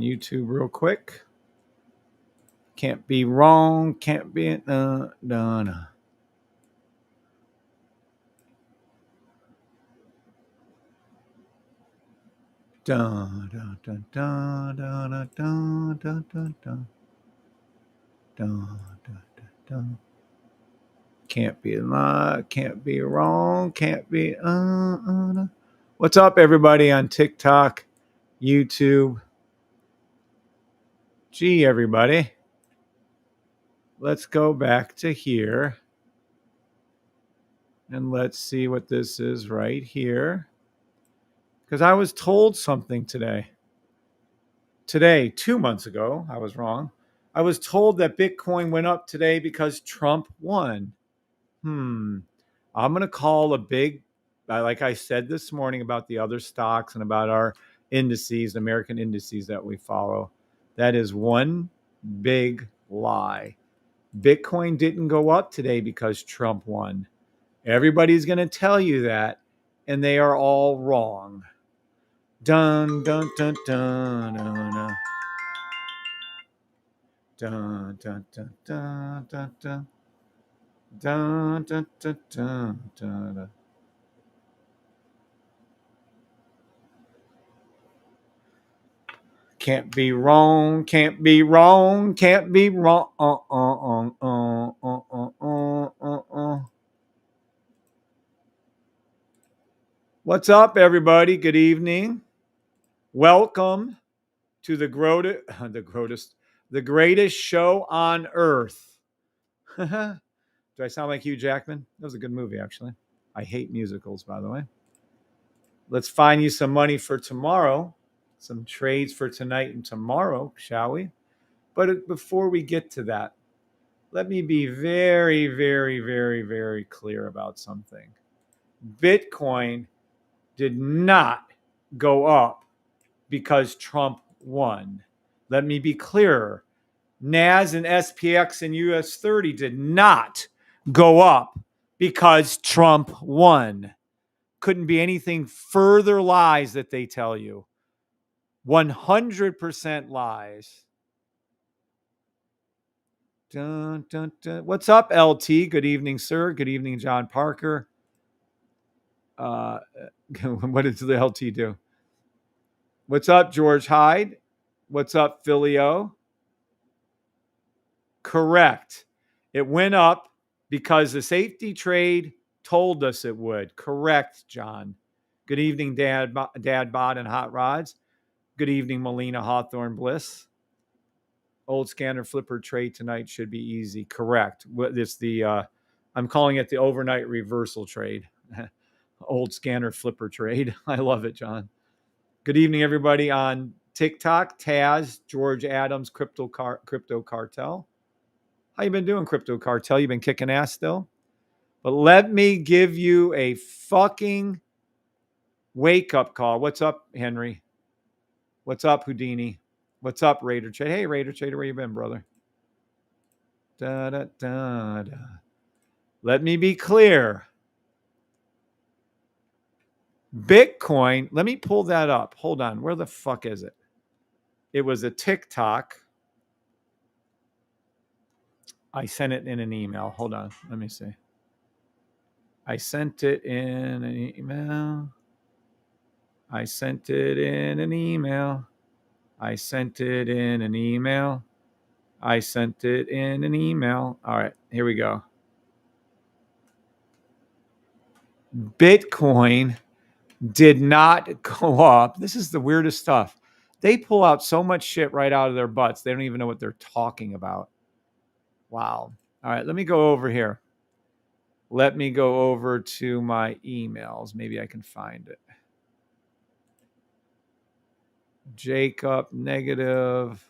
YouTube real quick. Can't be wrong. Can't be done. Dun, dun, dun, dun, dun, dun, dun, dun, dun, dun. Dun, dun, dun, dun. Can't be wrong. Can't be. What's up, everybody on TikTok, YouTube? Gee, everybody. Let's go back to here. And let's see what this is right here. Because I was told something today. Today, 2 months ago, I was wrong. I was told that Bitcoin went up today because Trump won. I'm going to call a big, like I said this morning about the other stocks and about our indices, American indices that we follow. That is one big lie. Bitcoin didn't go up today because Trump won. Everybody's going to tell you that, and they are all wrong. Dun, dun, dun, dun, dun, dun. Dun, dun, dun, dun, dun, dun. Dun, dun, dun, dun, dun, dun. Can't be wrong, can't be wrong, can't be wrong. What's up, everybody? Good evening. Welcome to the greatest show on earth. Do I sound like Hugh Jackman? That was a good movie, actually. I hate musicals, by the way. Let's find you some money for tomorrow. Some trades for tonight and tomorrow, shall we? But before we get to that, let me be very, very, very, very clear about something. Bitcoin did not go up because Trump won. Let me be clearer. NAS and SPX and US 30 did not go up because Trump won. Couldn't be anything further lies that they tell you. 100% lies. Dun, dun, dun. What's up, LT? Good evening, sir. Good evening, John Parker. What did the LT do? What's up, George Hyde? What's up, Philio? Correct. It went up because the safety trade told us it would. Correct, John. Good evening, Dad Bod and Hot Rods. Good evening, Melina Hawthorne Bliss. Old scanner flipper trade tonight should be easy. Correct. It's the I'm calling it the overnight reversal trade. Old scanner flipper trade. I love it, John. Good evening, everybody on TikTok. Taz, George Adams, Crypto Cartel. How you been doing, Crypto Cartel? You been kicking ass still? But let me give you a fucking wake-up call. What's up, Henry? What's up, Houdini? What's up, Raider Trader? Hey, Raider Trader, where you been, brother? Da, da, da, da. Let me be clear. Bitcoin, let me pull that up. Hold on. Where the fuck is it? It was a TikTok. I sent it in an email. Hold on. Let me see. I sent it in an email. I sent it in an email. I sent it in an email. I sent it in an email. All right, here we go. Bitcoin did not go up. This is the weirdest stuff. They pull out so much shit right out of their butts. They don't even know what they're talking about. Wow. All right, let me go over here. Let me go over to my emails. Maybe I can find it. Jacob, negative.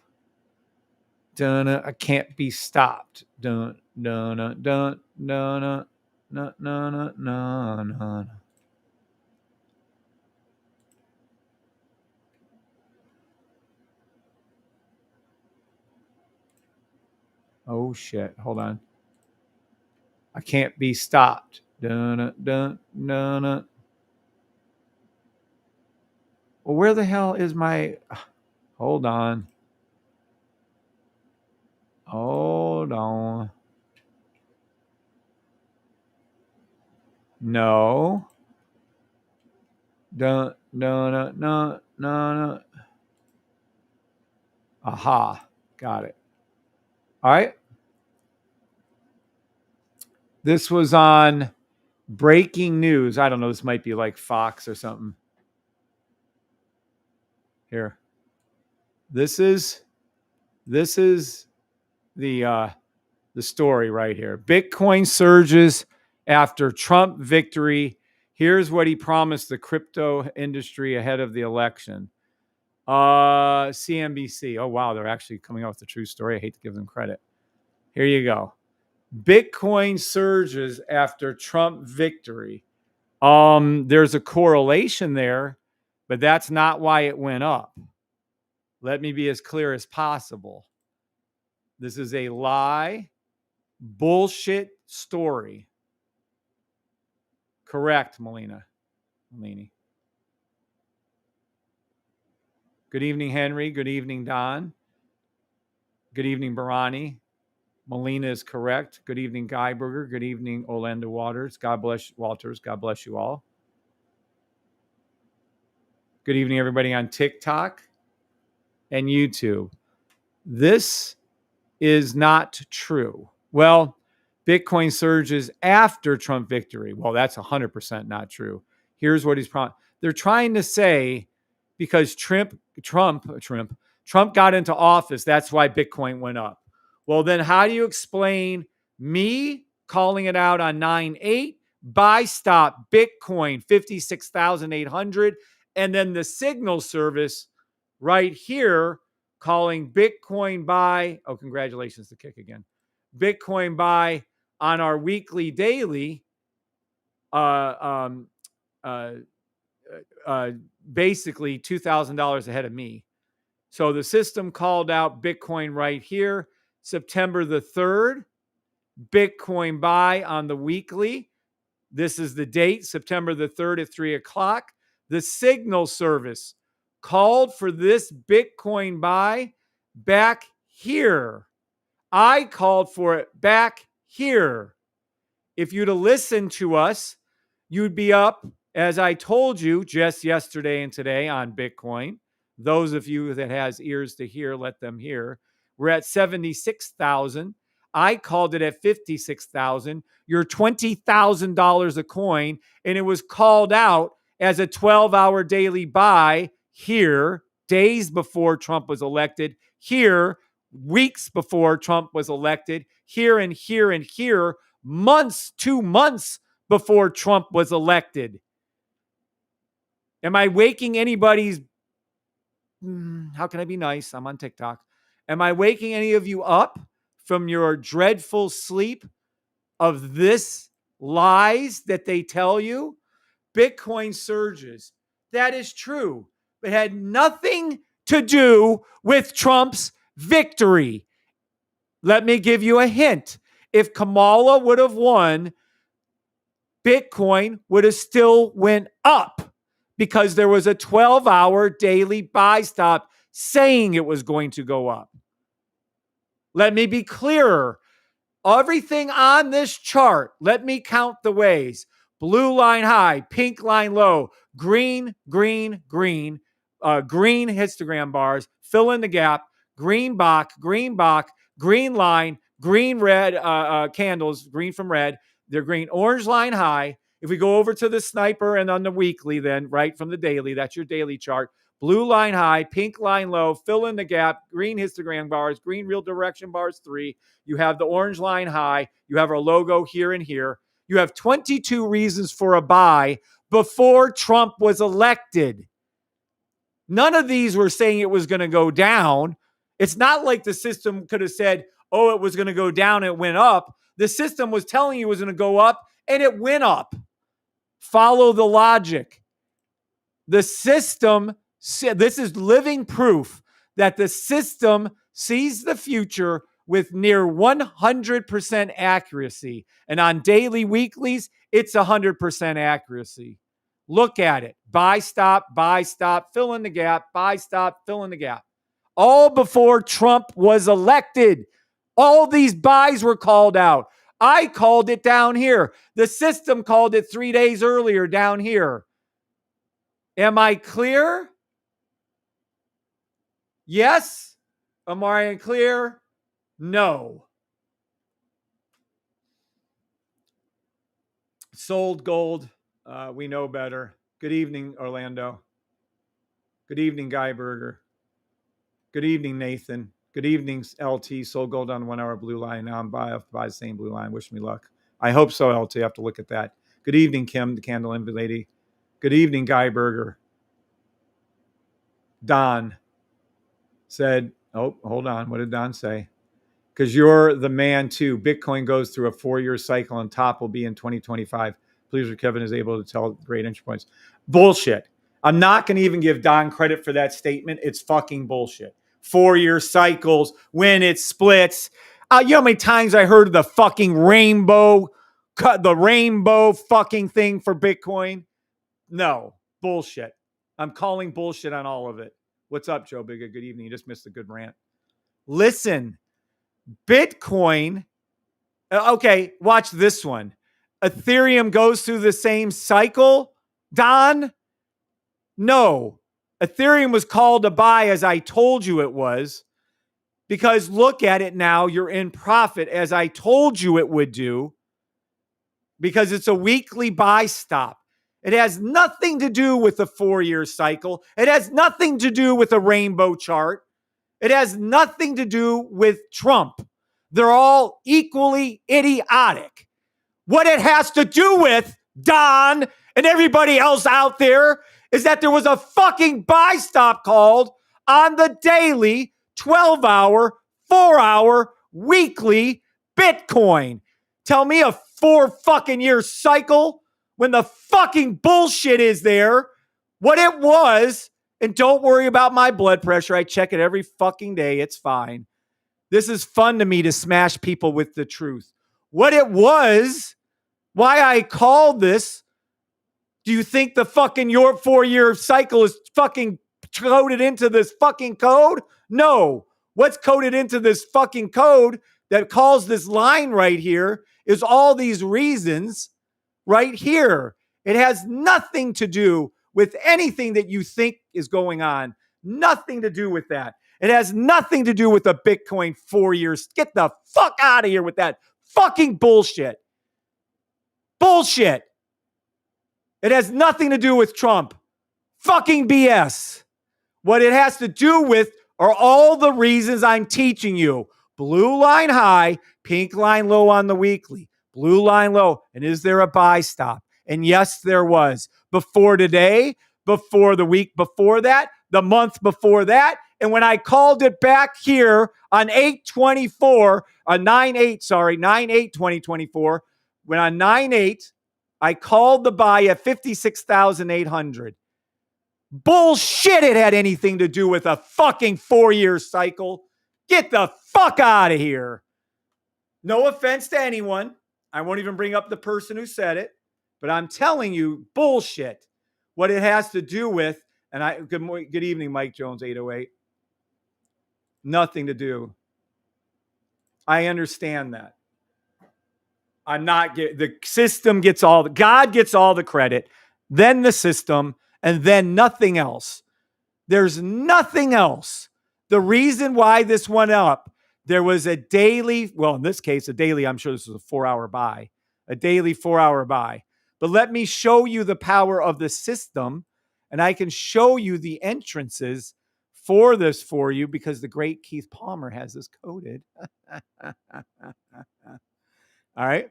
Dun, I can't be stopped. Dun, dun, dun, dun, dun, dun, dun, dun, dun. Oh, shit. Hold on. I can't be stopped. Dun, dun, dun, dun. Well, where the hell is my... Hold on. Hold on. No. No, no, no, no, no. Aha. Got it. All right. This was on breaking news. I don't know. This might be like Fox or something. Here. This is the story right here. Bitcoin surges after Trump victory. Here's what he promised the crypto industry ahead of the election. CNBC. Oh, wow. They're actually coming out with the true story. I hate to give them credit. Here you go. Bitcoin surges after Trump victory. There's a correlation there, but that's not why it went up. Let me be as clear as possible. This is a lie, bullshit story. Correct, Melini. Good evening, Henry. Good evening, Don. Good evening, Barani. Melina is correct. Good evening, Guyberger. Good evening, Orlando Waters. God bless Walters. God bless you all. Good evening, everybody on TikTok and YouTube. This is not true. Well, Bitcoin surges after Trump victory. Well, that's 100% not true. Here's what he's promised. They're trying to say because Trump got into office, that's why Bitcoin went up. Well, then how do you explain me calling it out on 9/8, buy stop Bitcoin 56,800, and then the signal service right here calling Bitcoin buy. Oh, congratulations to Kick again. Bitcoin buy on our weekly daily. Basically $2,000 ahead of me. So the system called out Bitcoin right here, September the 3rd, Bitcoin buy on the weekly. This is the date, September the 3rd at 3 o'clock. The signal service called for this Bitcoin buy back here. I called for it back here. If you'd have listened to us, you'd be up, as I told you just yesterday and today on Bitcoin. Those of you that has ears to hear, let them hear. We're at 76,000. I called it at 56,000. You're $20,000 a coin, and it was called out as a 12-hour daily buy here, days before Trump was elected, here, weeks before Trump was elected, here and here and here, months, 2 months before Trump was elected. Am I waking anybody's... How can I be nice? I'm on TikTok. Am I waking any of you up from your dreadful sleep of this lies that they tell you? Bitcoin surges. That is true. But it had nothing to do with Trump's victory. Let me give you a hint. If Kamala would have won, Bitcoin would have still went up because there was a 12-hour daily buy stop saying it was going to go up. Let me be clearer. Everything on this chart, let me count the ways. Blue line high, pink line low, green, green, green, green histogram bars, fill in the gap, green box, green line, green red candles, green from red. They're green, orange line high. If we go over to the sniper and on the weekly, then right from the daily, that's your daily chart. Blue line high, pink line low, fill in the gap, green histogram bars, green real direction bars 3. You have the orange line high. You have our logo here and here. You have 22 reasons for a buy before Trump was elected. None of these were saying it was going to go down. It's not like the system could have said, oh, it was going to go down, it went up. The system was telling you it was going to go up, and it went up. Follow the logic. The system, this is living proof that the system sees the future with near 100% accuracy. And on daily weeklies, it's 100% accuracy. Look at it. Buy, stop, fill in the gap, buy, stop, fill in the gap. all before Trump was elected. All these buys were called out. I called it down here. The system called it 3 days earlier down here. Am I clear? Yes? Am I clear? No. Sold gold. We know better. Good evening, Orlando. Good evening, Guy Berger. Good evening, Nathan. Good evening, LT. Sold gold on 1 hour blue line. Now I'm buy the same blue line. Wish me luck. I hope so, LT. I have to look at that. Good evening, Kim, the candle envy lady. Good evening, Guy Berger. Don said, oh, hold on. What did Don say? Because you're the man too. Bitcoin goes through a 4-year cycle and top will be in 2025. Please, Kevin is able to tell great entry points. Bullshit. I'm not going to even give Don credit for that statement. It's fucking bullshit. 4-year cycles, when it splits. You know how many times I heard of the fucking rainbow fucking thing for Bitcoin? No, bullshit. I'm calling bullshit on all of it. What's up, Joe Bigga? Good evening. You just missed a good rant. Listen, Bitcoin. Okay, watch this one. Ethereum goes through the same cycle, Don? No. Ethereum was called to buy as I told you it was, because look at it now. You're in profit as I told you it would do, because it's a weekly buy stop. It has nothing to do with the 4-year cycle. It has nothing to do with a rainbow chart. It has nothing to do with Trump. They're all equally idiotic. What it has to do with, Don and everybody else out there, is that there was a fucking buy stop called on the daily, 12-hour, 4-hour, weekly Bitcoin. Tell me a 4 fucking year cycle when the fucking bullshit is there, what it was, and don't worry about my blood pressure. I check it every fucking day. It's fine. This is fun to me to smash people with the truth. What it was, why I called this. Do you think the fucking your 4-year cycle is fucking coded into this fucking code? No. What's coded into this fucking code that calls this line right here is all these reasons right here. It has nothing to do with anything that you think is going on. Nothing to do with that. It has nothing to do with a Bitcoin 4 years. Get the fuck out of here with that fucking bullshit. Bullshit. It has nothing to do with Trump. Fucking BS. What it has to do with are all the reasons I'm teaching you. Blue line high, pink line low on the weekly. Blue line low. And is there a buy stop? And yes, there was. Before today, before the week before that, the month before that. And when I called it back here on 8/24, 9/8/2024, when on 9/8, I called the buy at 56,800. Bullshit, it had anything to do with a fucking 4-year cycle. Get the fuck out of here. No offense to anyone. I won't even bring up the person who said it, but I'm telling you, bullshit. What it has to do with, and good evening, Mike Jones, 808. Nothing to do. I understand that. The system gets God gets all the credit, then the system, and then nothing else. There's nothing else. The reason why this went up, there was a daily, well, in this case, a daily, I'm sure this was a 4-hour buy, a daily 4-hour buy. But let me show you the power of the system, and I can show you the entrances for this for you because the great Keith Palmer has this coded. All right.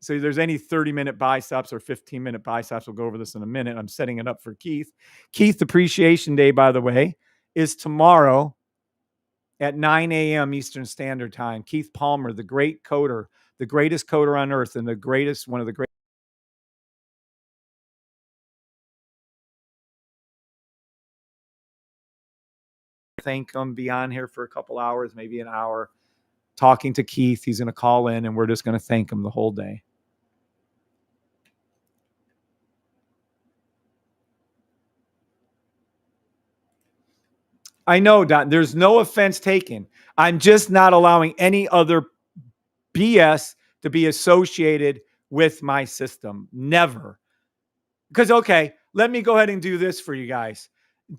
So there's any 30-minute buy stops or 15-minute buy stops. We'll go over this in a minute. I'm setting it up for Keith. Keith Appreciation Day, by the way, is tomorrow at 9 a.m. Eastern Standard Time. Keith Palmer, the great coder, the greatest coder on earth, and one of the great. Thank him. Be on here for a couple hours, maybe an hour, talking to Keith. He's going to call in, and we're just going to thank him the whole day. I know, Don. There's no offense taken. I'm just not allowing any other BS to be associated with my system. Never. Because, okay, let me go ahead and do this for you guys.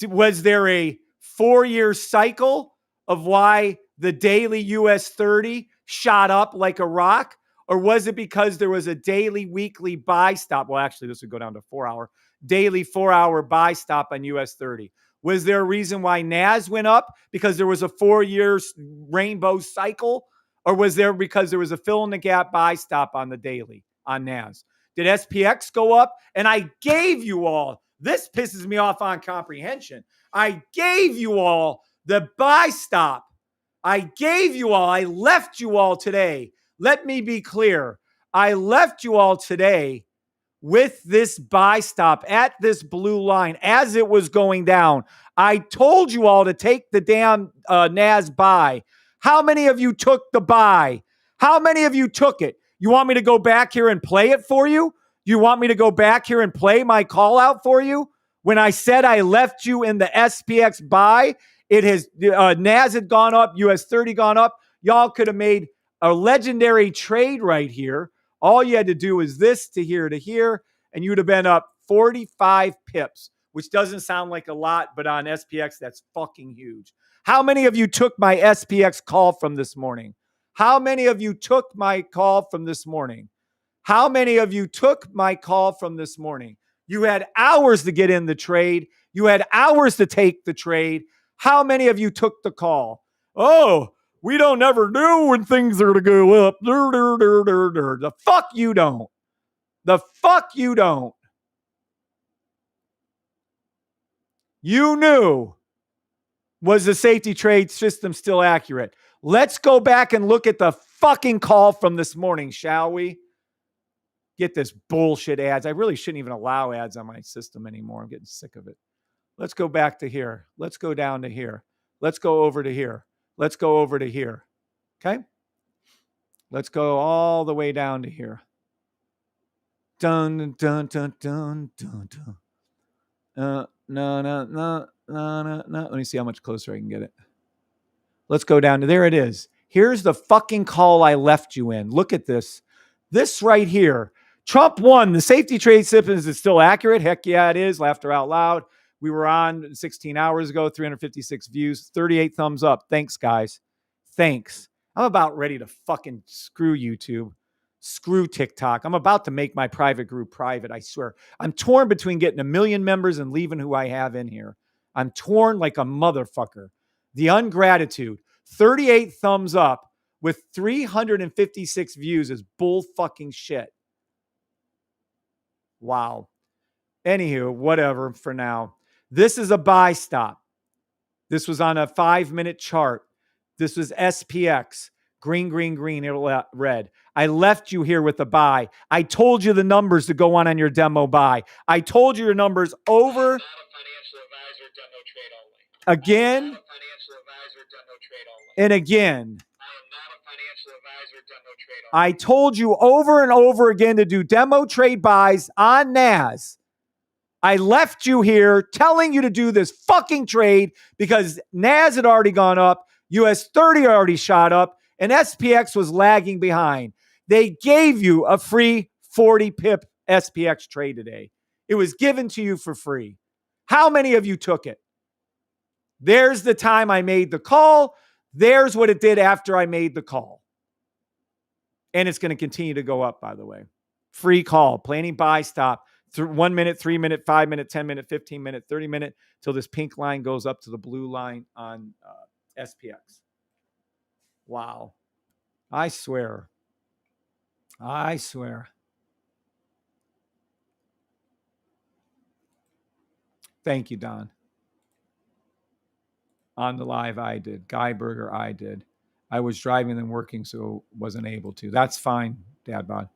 Was there a 4-year cycle of why the daily US 30 shot up like a rock? Or was it because there was a daily, weekly buy stop? Well, actually, this would go down to 4-hour, daily 4-hour buy stop on US 30. Was there a reason why NAS went up? Because there was a 4-year rainbow cycle? Or was there because there was a fill in the gap buy stop on the daily on NAS? Did SPX go up? And I gave you all, this pisses me off on comprehension. I gave you all the buy stop. I gave you all, I left you all today. Let me be clear. I left you all today with this buy stop at this blue line as it was going down. I told you all to take the damn NAS buy. How many of you took the buy? How many of you took it? You want me to go back here and play it for you? You want me to go back here and play my call out for you? When I said I left you in the SPX buy, it has NAS had gone up, US 30 gone up. Y'all could have made a legendary trade right here. All you had to do was this to here, and you'd have been up 45 pips, which doesn't sound like a lot, but on SPX, that's fucking huge. How many of you took my SPX call from this morning? How many of you took my call from this morning? How many of you took my call from this morning? You had hours to get in the trade. You had hours to take the trade. How many of you took the call? Oh, we don't ever know when things are to go up. The fuck you don't. The fuck you don't. You knew. Was the safety trade system still accurate? Let's go back and look at the fucking call from this morning, shall we? Get this bullshit ads. I really shouldn't even allow ads on my system anymore. I'm getting sick of it. Let's go back to here. Let's go down to here. Let's go over to here. Let's go over to here. Okay? Let's go all the way down to here. Dun, dun, dun, dun, dun, dun. No. Let me see how much closer I can get it. Let's go down to there. It is. Here's the fucking call I left you in. Look at this. This right here. Trump won. The safety trade system is still accurate. Heck yeah, it is. Laughter out loud. We were on 16 hours ago, 356 views, 38 thumbs up. Thanks, guys. Thanks. I'm about ready to fucking screw YouTube. Screw TikTok. I'm about to make my private group private, I swear. I'm torn between getting 1 million members and leaving who I have in here. I'm torn like a motherfucker. The ungratitude. 38 thumbs up with 356 views is bull fucking shit. Wow. Anywho, whatever for now. This is a buy stop. This was on a 5-minute chart. This was SPX. Green, red. I left you here with a buy. I told you the numbers to go on your demo buy. I told you your numbers over. Again. And again. I told you over and over again to do demo trade buys on NAS. I left you here telling you to do this fucking trade because NAS had already gone up, US 30 already shot up, and SPX was lagging behind. They gave you a free 40 pip SPX trade today. It was given to you for free. How many of you took it? There's the time I made the call. There's what it did after I made the call. And it's going to continue to go up, by the way. Free call, planning buy stop. 1 minute, 3 minute, 5 minute, 10 minute, 15 minute, 30 minute, till this pink line goes up to the blue line on SPX. Wow. I swear. Thank you, Don. On the live, I did. Guy Berger, I did. I was driving and working, so wasn't able to. That's fine, Dad Bod.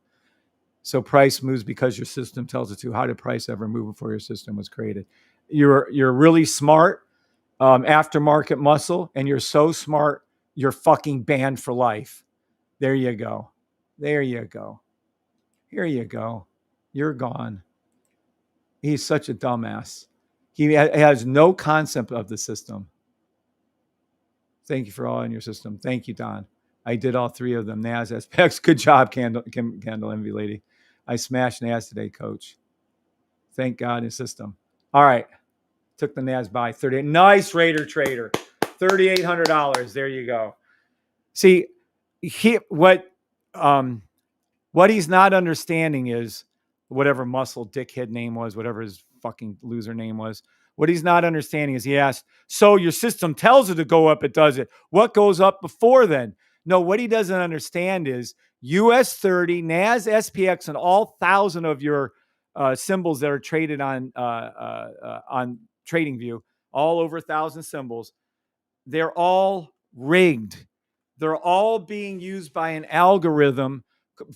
So price moves because your system tells it to. How did price ever move before your system was created? You're really smart, aftermarket muscle, and you're so smart, you're fucking banned for life. There you go. Here you go. You're gone. He's such a dumbass. He has no concept of the system. Thank you for all in your system. Thank you, Don. I did all three of them. NAS, SPX. Good job, Candle Envy Lady. I smashed NAS today, coach. Thank God in system. All right. Took the NAS by 38. Nice Raider Trader. $3,800. There you go. See, what he's not understanding is whatever muscle dickhead name was, whatever his fucking loser name was. What he's not understanding is he asked, so your system tells it to go up, it does it. What goes up before then? No, what he doesn't understand is US 30, NAS, SPX, and all 1,000 of your symbols that are traded on TradingView, all over 1,000 symbols, they're all rigged. They're all being used by an algorithm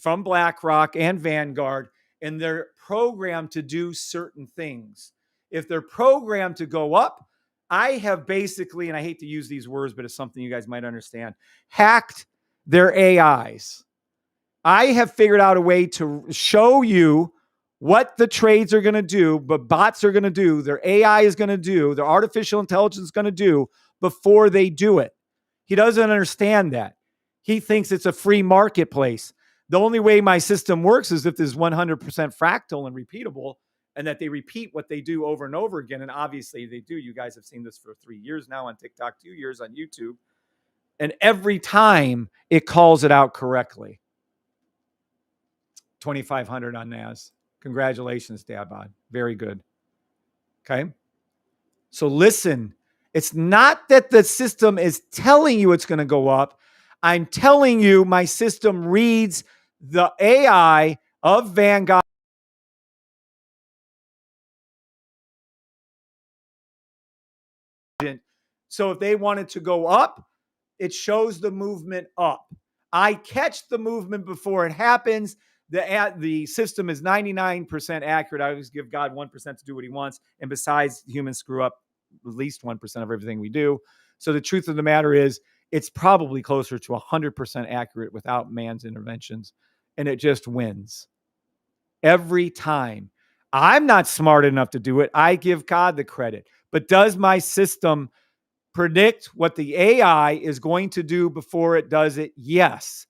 from BlackRock and Vanguard, and they're programmed to do certain things. If they're programmed to go up, I have basically, and I hate to use these words, but it's something you guys might understand, hacked their AIs. I have figured out a way to show you what the trades are going to do, but bots are going to do, their AI is going to do, their artificial intelligence is going to do before they do it. He doesn't understand that. He thinks it's a free marketplace. The only way my system works is if there's 100% fractal and repeatable, and that they repeat what they do over and over again. And obviously they do. You guys have seen this for 3 years now on TikTok, 2 years on YouTube. And every time it calls it out correctly. 2,500 on NAS. Congratulations, Dabod. Very good. Okay. So listen, it's not that the system is telling you it's going to go up. I'm telling you my system reads the AI of Vanguard. So if they wanted to go up, it shows the movement up. I catch the movement before it happens. The system is 99% accurate. I always give God 1% to do what he wants. And besides, humans screw up at least 1% of everything we do. So the truth of the matter is, it's probably closer to 100% accurate without man's interventions. And it just wins every time. I'm not smart enough to do it. I give God the credit. But does my system predict what the AI is going to do before it does it? Yes.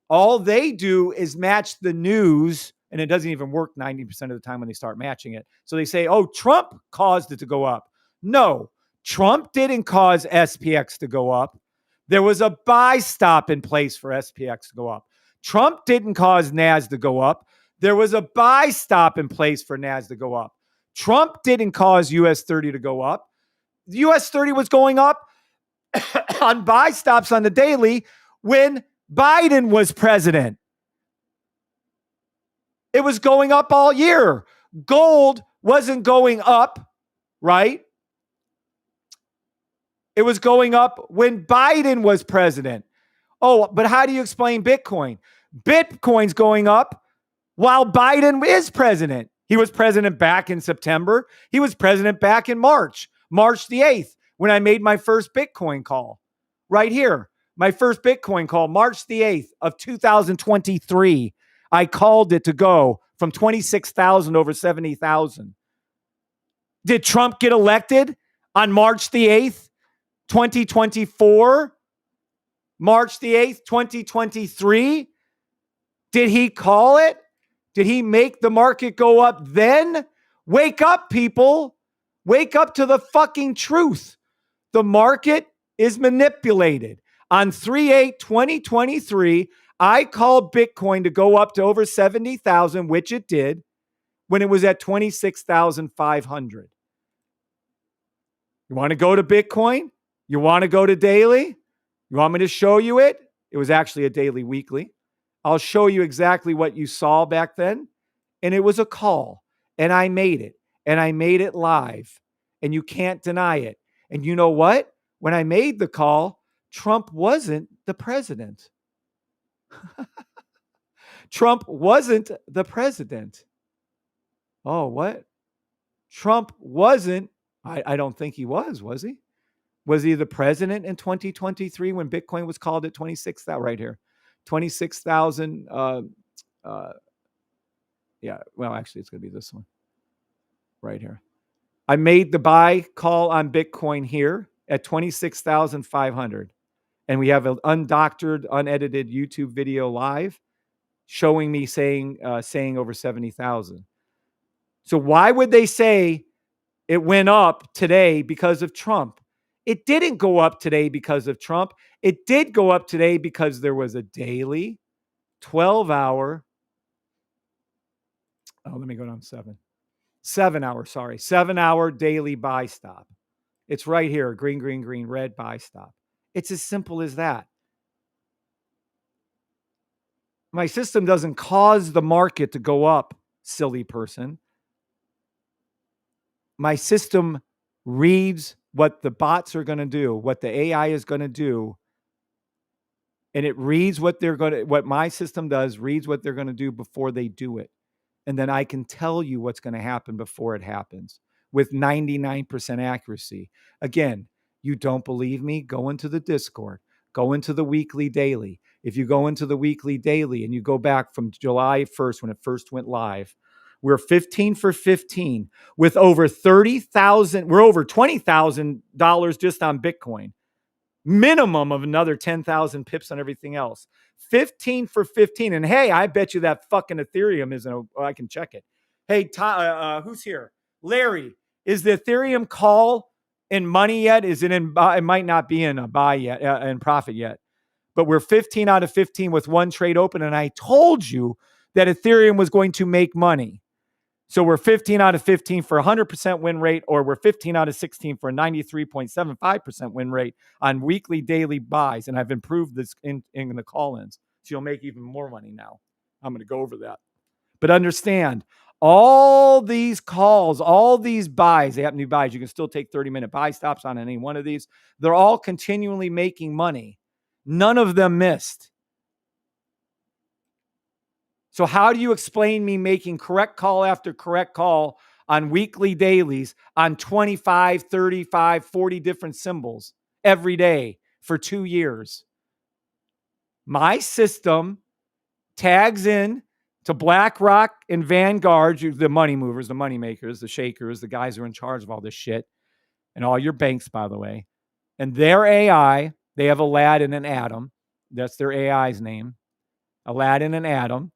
All they do is match the news, and it doesn't even work 90% of the time when they start matching it. So they say, oh, Trump caused it to go up. No, Trump didn't cause SPX to go up. There was a buy stop in place for SPX to go up. Trump didn't cause NAS to go up. There was a buy stop in place for NAS to go up. Trump didn't cause US 30 to go up. The US 30 was going up on buy stops on the daily when Biden was president. It was going up all year. Gold wasn't going up, right? It was going up when Biden was president. Oh, but how do you explain Bitcoin? Bitcoin's going up while Biden is president. He was president back in September. He was president back in March the 8th, when I made my first Bitcoin call. Right here, my first Bitcoin call, March the 8th of 2023. I called it to go from 26,000 over 70,000. Did Trump get elected on March the 8th, 2024? March the 8th, 2023? Did he call it? Did he make the market go up then? Wake up, people. Wake up to the fucking truth. The market is manipulated. On 3/8/2023, I called Bitcoin to go up to over 70,000, which it did, when it was at 26,500. You want to go to Bitcoin? You want to go to daily? You want me to show you it? It was actually a daily weekly. I'll show you exactly what you saw back then. And it was a call. And I made it. And I made it live. And you can't deny it. And you know what? When I made the call, Trump wasn't the president. Trump wasn't the president. Oh, what? Trump wasn't. I don't think he was he? Was he the president in 2023 when Bitcoin was called at 26,000? Right here. 26,000. Yeah, well, actually, it's going to be this one right here. I made the buy call on Bitcoin here at 26,500. And we have an undoctored, unedited YouTube video live showing me saying over 70,000. So why would they say it went up today because of Trump? It didn't go up today because of Trump. It did go up today because there was a daily 12-hour. Oh, let me go down 7-hour, 7-hour daily buy stop. It's right here, green, green, green, red buy stop. It's as simple as that. My system doesn't cause the market to go up, silly person. My system reads what the bots are going to do, what the AI is going to do, and it reads what my system does, reads what they're going to do before they do it. And then I can tell you what's going to happen before it happens with 99% accuracy. Again, you don't believe me? Go into the Discord, go into the weekly daily. If you go into the weekly daily and you go back from July 1st, when it first went live, we're 15 for 15 with over 30,000. We're over $20,000 just on Bitcoin. Minimum of another 10,000 pips on everything else. 15 for 15. And hey, I bet you that fucking Ethereum isn't, I can check it. Hey, who's here? Larry, is the Ethereum call in money yet? Is it in, it might not be in a buy yet, in profit yet, but we're 15 out of 15 with one trade open. And I told you that Ethereum was going to make money. So we're 15 out of 15 for 100% win rate, or we're 15 out of 16 for a 93.75% win rate on weekly daily buys. And I've improved this in the call-ins. So you'll make even more money now. I'm going to go over that. But understand, all these calls, all these buys, they happen to be buys. You can still take 30-minute buy stops on any one of these. They're all continually making money. None of them missed. So how do you explain me making correct call after correct call on weekly dailies on 25, 35, 40 different symbols every day for 2 years? My system tags in to BlackRock and Vanguard, the money movers, the money makers, the shakers, the guys who are in charge of all this shit, and all your banks, by the way. And their AI, they have Aladdin and Adam. That's their AI's name. Aladdin and Adam.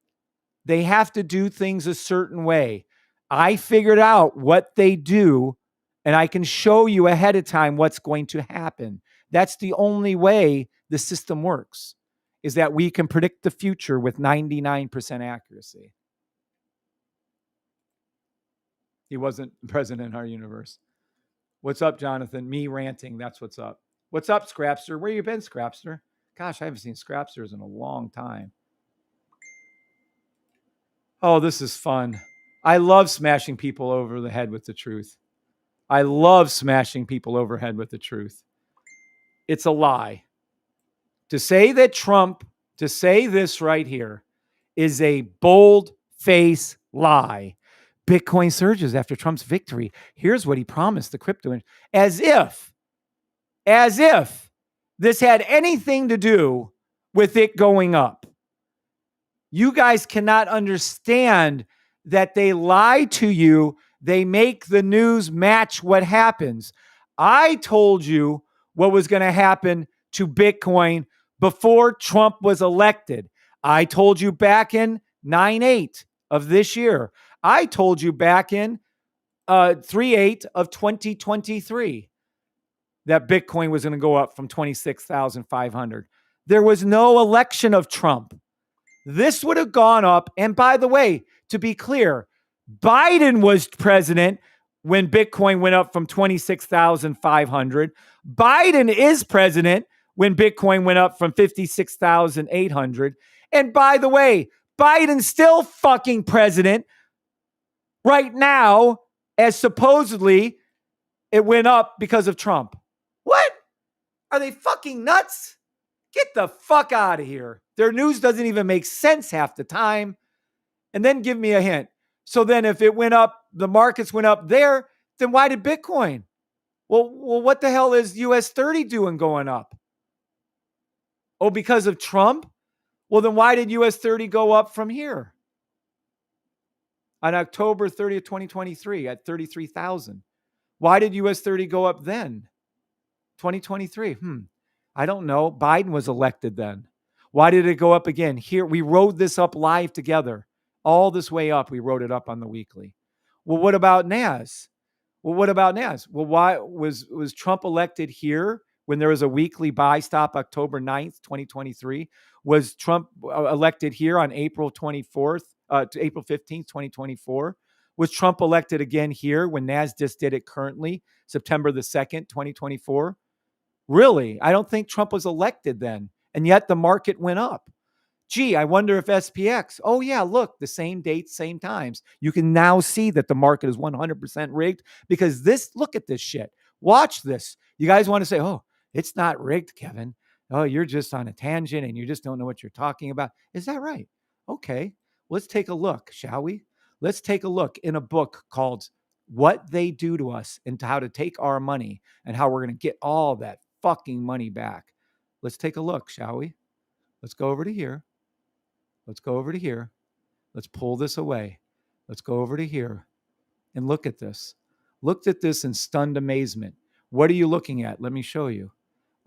They have to do things a certain way. I figured out what they do, and I can show you ahead of time what's going to happen. That's the only way the system works, is that we can predict the future with 99% accuracy. He wasn't present in our universe. What's up, Jonathan? Me ranting. That's what's up. What's up, Scrapster? Where you been, Scrapster? Gosh, I haven't seen Scrapsters in a long time. Oh, this is fun. I love smashing people over the head with the truth. I love smashing people overhead with the truth. It's a lie. To say that Trump, to say this right here, is a bold-faced lie. Bitcoin surges after Trump's victory. Here's what he promised the crypto, as if this had anything to do with it going up. You guys cannot understand that they lie to you. They make the news match what happens. I told you what was going to happen to Bitcoin before Trump was elected. I told you back in 9/8 of this year. I told you back in 3/8 of 2023 that Bitcoin was going to go up from 26,500. There was no election of Trump. This would have gone up. And by the way, to be clear, Biden was president when Bitcoin went up from 26,500. Biden is president when Bitcoin went up from 56,800. And by the way, Biden's still fucking president right now, as supposedly it went up because of Trump. What? Are they fucking nuts? Get the fuck out of here. Their news doesn't even make sense half the time. And then give me a hint. So then if it went up, the markets went up there, then why did Bitcoin? Well, what the hell is US 30 doing going up? Oh, because of Trump? Well, then why did US 30 go up from here? On October 30th, 2023 at 33,000. Why did US 30 go up then? 2023. I don't know. Biden was elected then. Why did it go up again? Here, we rode this up live together. All this way up, we wrote it up on the weekly. Well, what about NAS? Well, what about NAS? Well, why was Trump elected here when there was a weekly buy stop October 9th, 2023? Was Trump elected here on April 24th, to April 15th, 2024? Was Trump elected again here when NAS just did it currently, September the 2nd, 2024? Really? I don't think Trump was elected then. And yet the market went up. Gee, I wonder if SPX, oh yeah, look, the same dates, same times. You can now see that the market is 100% rigged because this, look at this shit. Watch this. You guys want to say, oh, it's not rigged, Kevin. Oh, you're just on a tangent and you just don't know what you're talking about. Is that right? Okay, let's take a look, shall we? Let's take a look in a book called What They Do to Us and How to Take Our Money and How We're going to Get All That Fucking Money Back. Let's take a look, shall we? Let's go over to here. Let's go over to here. Let's pull this away. Let's go over to here and look at this. Looked at this in stunned amazement. What are you looking at? Let me show you.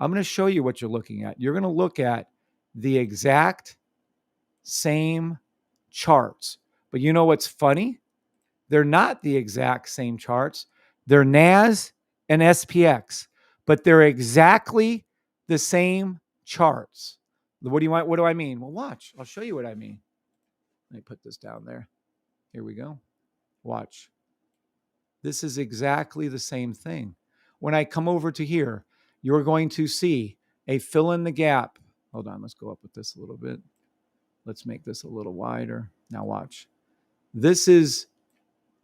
I'm going to show you what you're looking at. You're going to look at the exact same charts. But you know what's funny? They're not the exact same charts. They're NAS and SPX, but they're exactly the same charts. What do you want? What do I mean? Well, watch. I'll show you what I mean. Let me put this down there. Here we go. Watch. This is exactly the same thing. When I come over to here, you're going to see a fill in the gap. Hold on. Let's go up with this a little bit. Let's make this a little wider. Now watch. This is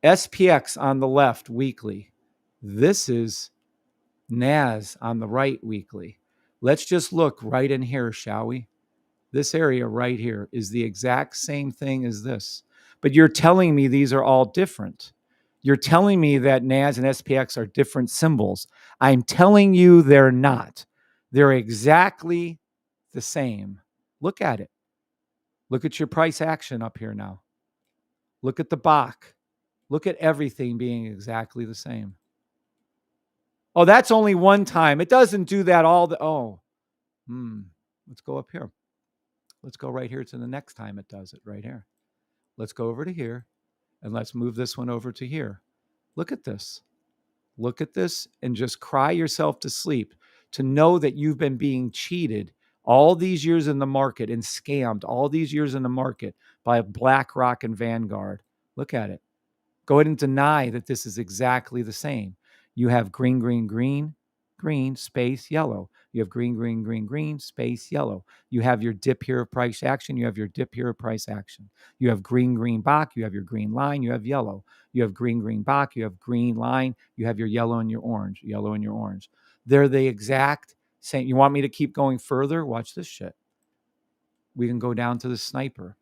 SPX on the left weekly. This is NAS on the right weekly. Let's just look right in here, shall we? This area right here is the exact same thing as this. But you're telling me these are all different. You're telling me that NAS and SPX are different symbols. I'm telling you they're not. They're exactly the same. Look at it. Look at your price action up here now. Look at the Bach. Look at everything being exactly the same. Oh, that's only one time. It doesn't do that all the, let's go up here. Let's go right here to the next time it does it right here. Let's go over to here and let's move this one over to here. Look at this. Look at this and just cry yourself to sleep to know that you've been being cheated all these years in the market and scammed all these years in the market by BlackRock and Vanguard. Look at it. Go ahead and deny that this is exactly the same. You have green, green, green, green, space, yellow. You have green, green, green, green, space, yellow. You have your dip here of price action. You have your dip here of price action. You have green, green Bach. You have your green line. You have yellow. You have green, green Bach. You have green line. You have your yellow and your orange, yellow and your orange. They're the exact same. You want me to keep going further? Watch this shit. We can go down to the sniper.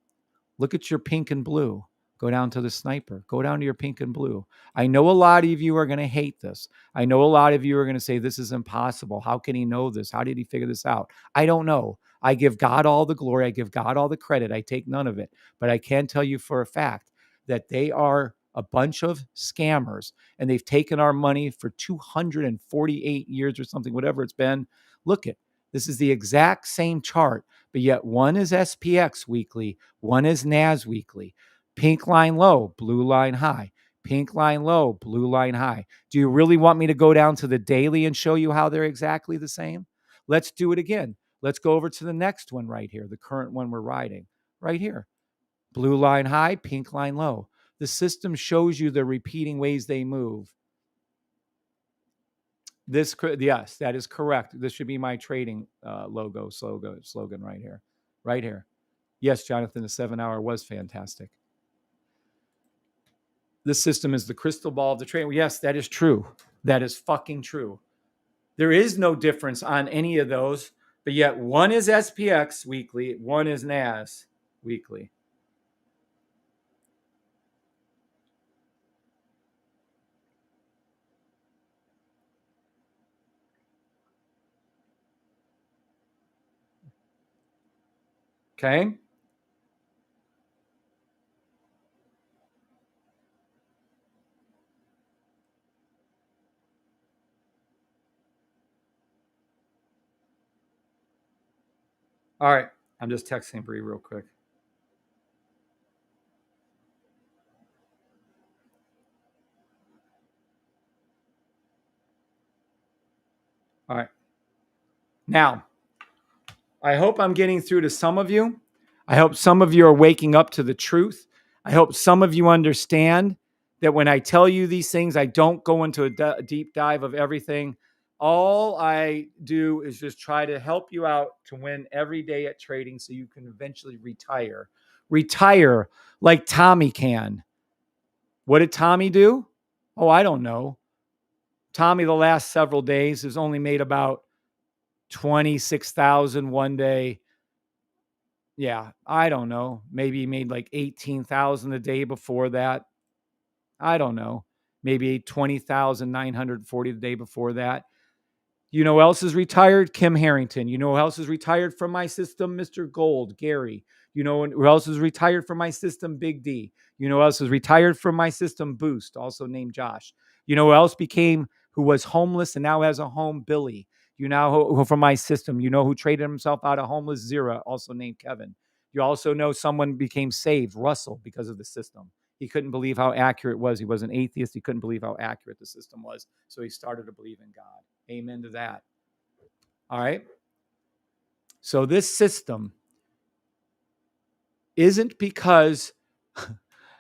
Look at your pink and blue. Go down to the sniper. Go down to your pink and blue. I know a lot of you are going to hate this. I know a lot of you are going to say, this is impossible. How can he know this? How did he figure this out? I don't know. I give God all the glory. I give God all the credit. I take none of it. But I can tell you for a fact that they are a bunch of scammers and they've taken our money for 248 years or something, whatever it's been. Look at, this is the exact same chart, but yet one is SPX weekly, one is NAS weekly. Pink line low, blue line high. Pink line low, blue line high. Do you really want me to go down to the daily and show you how they're exactly the same? Let's do it again. Let's go over to the next one right here, the current one we're riding. Right here. Blue line high, pink line low. The system shows you the repeating ways they move. This, yes, that is correct. This should be my trading slogan right here. Right here. Yes, Jonathan, the 7 hour was fantastic. This system is the crystal ball of the trade. Yes, that is true. That is fucking true. There is no difference on any of those, but yet one is SPX weekly, one is NAS weekly. Okay? All right. I'm just texting Bree real quick. All right. Now, I hope I'm getting through to some of you. I hope some of you are waking up to the truth. I hope some of you understand that when I tell you these things, I don't go into a deep dive of everything. All I do is just try to help you out to win every day at trading so you can eventually retire. Retire like Tommy can. What did Tommy do? Oh, I don't know. Tommy, the last several days, has only made about 26,000 one day. Yeah, I don't know. Maybe he made like 18,000 a day before that. I don't know. Maybe 20,940 the day before that. You know who else is retired? Kim Harrington. You know who else is retired from my system? Mr. Gold, Gary. You know who else is retired from my system? Big D. You know who else is retired from my system? Boost, also named Josh. You know who else who was homeless and now has a home? Billy. You know who from my system. You know who traded himself out of homeless? Zira, also named Kevin. You also know someone became saved, Russell, because of the system. He couldn't believe how accurate it was. He was an atheist. He couldn't believe how accurate the system was. So he started to believe in God. Amen to that. All right. So this system isn't because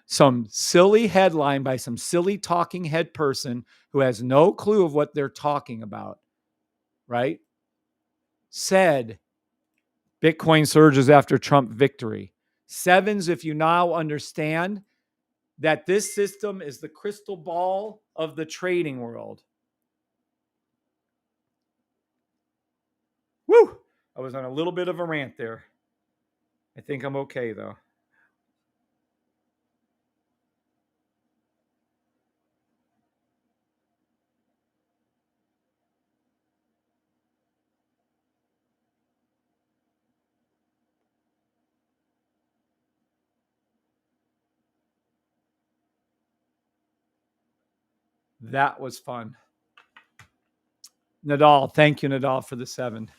some silly headline by some silly talking head person who has no clue of what they're talking about, right? Said Bitcoin surges after Trump victory. Sevens, if you now understand that this system is the crystal ball of the trading world. Woo! I was on a little bit of a rant there. I think I'm okay, though. That was fun. Nadal, thank you, Nadal, for the 7.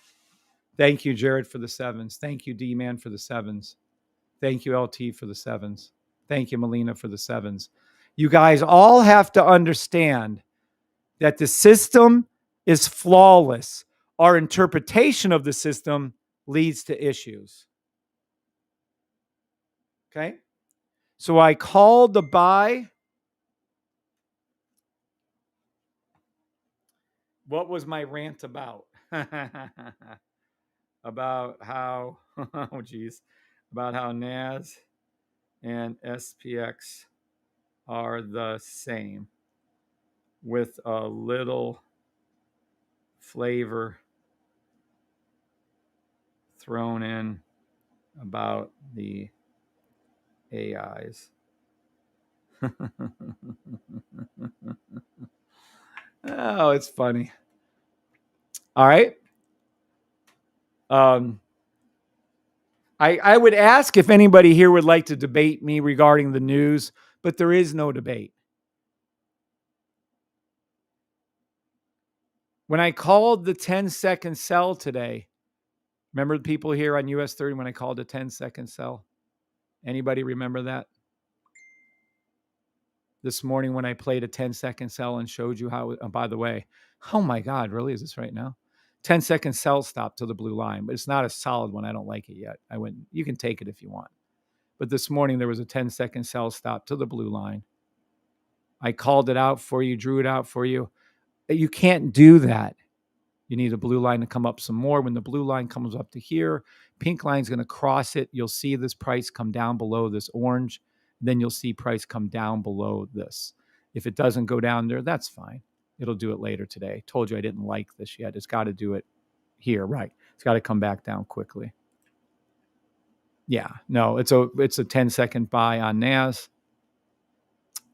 Thank you, Jared, for the 7s. Thank you, D-Man, for the 7s. Thank you, LT, for the 7s. Thank you, Melina, for the 7s. You guys all have to understand that the system is flawless. Our interpretation of the system leads to issues. Okay? So I called the buy. What was my rant about? About how, oh geez, about how NAS and SPX are the same with a little flavor thrown in about the AIs. Oh, it's funny. All right. I would ask if anybody here would like to debate me regarding the news, but there is no debate. When I called the 10-second sell today, remember the people here on US 30 when I called a 10-second sell? Anybody remember that? This morning when I played a 10-second sell and showed you how, oh, by the way, oh my God, really? Is this right now? 10-second sell stop to the blue line, but it's not a solid one. I don't like it yet. You can take it if you want. But this morning there was a 10-second sell stop to the blue line. I called it out for you, drew it out for you. You can't do that. You need a blue line to come up some more. When the blue line comes up to here, pink line is going to cross it. You'll see this price come down below this orange. Then you'll see price come down below this. If it doesn't go down there, that's fine. It'll do it later today. Told you I didn't like this yet. It's got to do it here, right? It's got to come back down quickly. Yeah, no, it's a 10-second buy on NAS.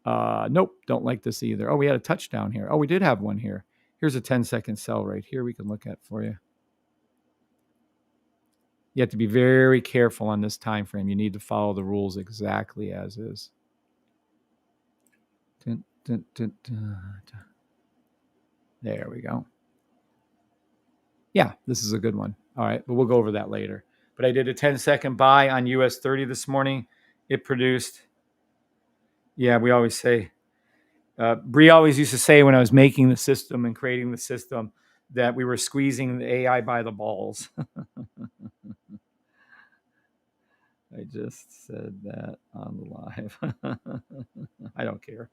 Nope, don't like this either. Oh, we had a touchdown here. Oh, we did have one here. Here's a 10-second sell right here we can look at for you. You have to be very careful on this time frame. You need to follow the rules exactly as is. There we go. Yeah, this is a good one. All right, but we'll go over that later. But I did a 10-second buy on US 30 this morning. It produced, yeah, we always say, Bree always used to say when I was making the system and creating the system that we were squeezing the AI by the balls. I just said that on the live. I don't care.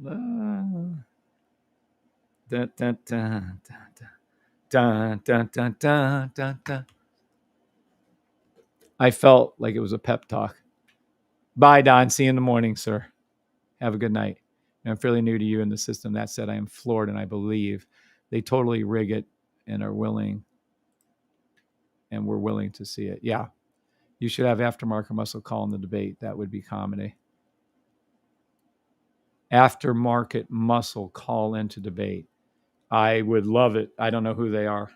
Dun, dun, dun, dun, dun, dun, dun, dun, dun, dun. I felt like it was a pep talk. Bye, Don. See you in the morning, sir. Have a good night. I'm fairly new to you in the system. That said, I am floored, and I believe they totally rig it and are willing, and we're willing to see it. Yeah. You should have aftermarket muscle call in the debate. That would be comedy. Aftermarket muscle call into debate. I would love it. I don't know who they are.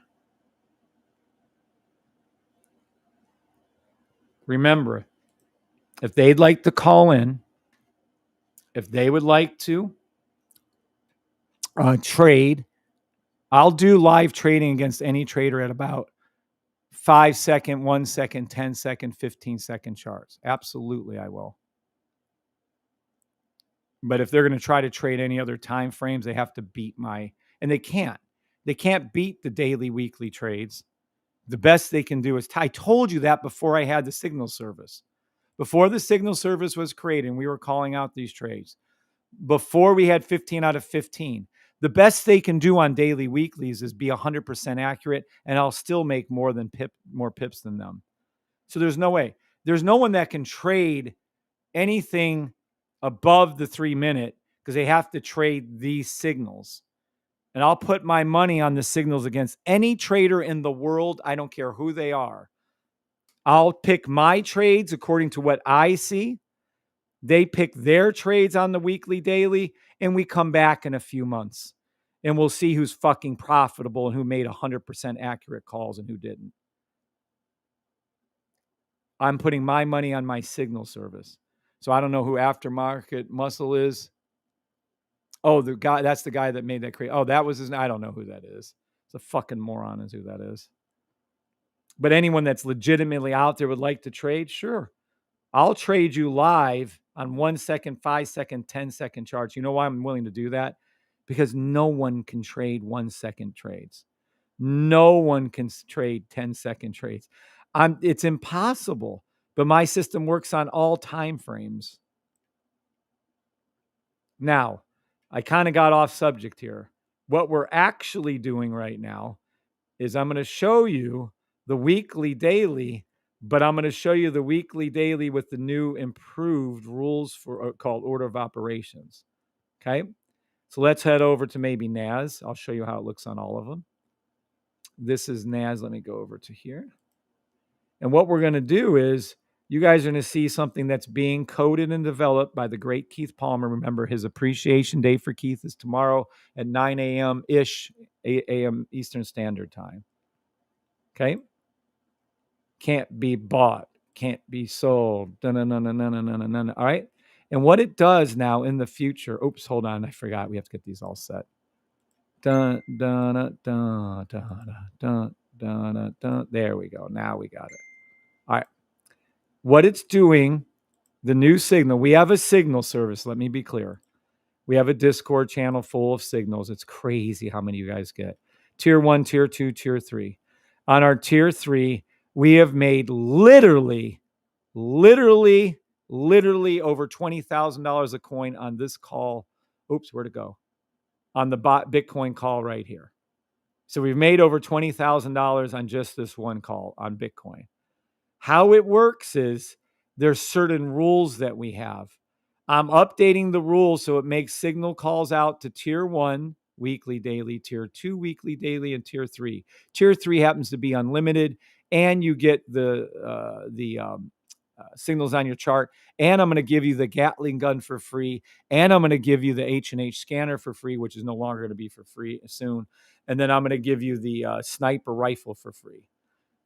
Remember, if they'd like to call in, if they would like to trade, I'll do live trading against any trader at about 5 second, 1 second, 10 second, 15-second charts. Absolutely, I will. But if they're going to try to trade any other time frames, they have to beat and they can't. They can't beat the daily, weekly trades. The best they can do is, I told you that before I had the signal service. Before the signal service was created, and we were calling out these trades. Before we had 15 out of 15. The best they can do on daily, weeklies is be 100% accurate, and I'll still make more pips than them. So there's no way. There's no one that can trade anything above the 3 minute because they have to trade these signals. And I'll put my money on the signals against any trader in the world. I don't care who they are. I'll pick my trades according to what I see. They pick their trades on the weekly, daily, and we come back in a few months. And we'll see who's fucking profitable and who made 100% accurate calls and who didn't. I'm putting my money on my signal service. So I don't know who aftermarket muscle is. Oh, the guy, that's the guy that made that create. Oh, that was his. I don't know who that is. It's a fucking moron is who that is. But anyone that's legitimately out there would like to trade, sure. I'll trade you live on 1 second, 5 second, 10-second charts. You know why I'm willing to do that? Because no one can trade 1 second trades. No one can trade 10-second trades. It's impossible. But my system works on all time frames. Now, I kind of got off subject here. What we're actually doing right now is I'm going to show you the weekly, daily, but I'm going to show you the weekly, daily with the new improved rules for called order of operations. Okay. So let's head over to maybe NAS. I'll show you how it looks on all of them. This is NAS. Let me go over to here. And what we're going to do is you guys are going to see something that's being coded and developed by the great Keith Palmer. Remember, his appreciation day for Keith is tomorrow at 9 a.m.-ish, 8 a.m. Eastern Standard Time. Okay? Can't be bought. Can't be sold. All right? And what it does now in the future, oops, hold on, I forgot. We have to get these all set. There we go. Now we got it. All right. What it's doing, the new signal, we have a signal service. Let me be clear. We have a Discord channel full of signals. It's crazy how many you guys get. Tier 1, Tier 2, Tier 3. On our Tier 3, we have made literally over $20,000 a coin on this call. Oops, where'd it go? On the Bitcoin call right here. So we've made over $20,000 on just this one call on Bitcoin. How it works is there's certain rules that we have. I'm updating the rules so it makes signal calls out to Tier 1 weekly, daily, Tier 2 weekly, daily, and Tier 3. Tier 3 happens to be unlimited, and you get the signals on your chart. And I'm going to give you the Gatling gun for free, and I'm going to give you the H&H scanner for free, which is no longer going to be for free soon. And then I'm going to give you the sniper rifle for free.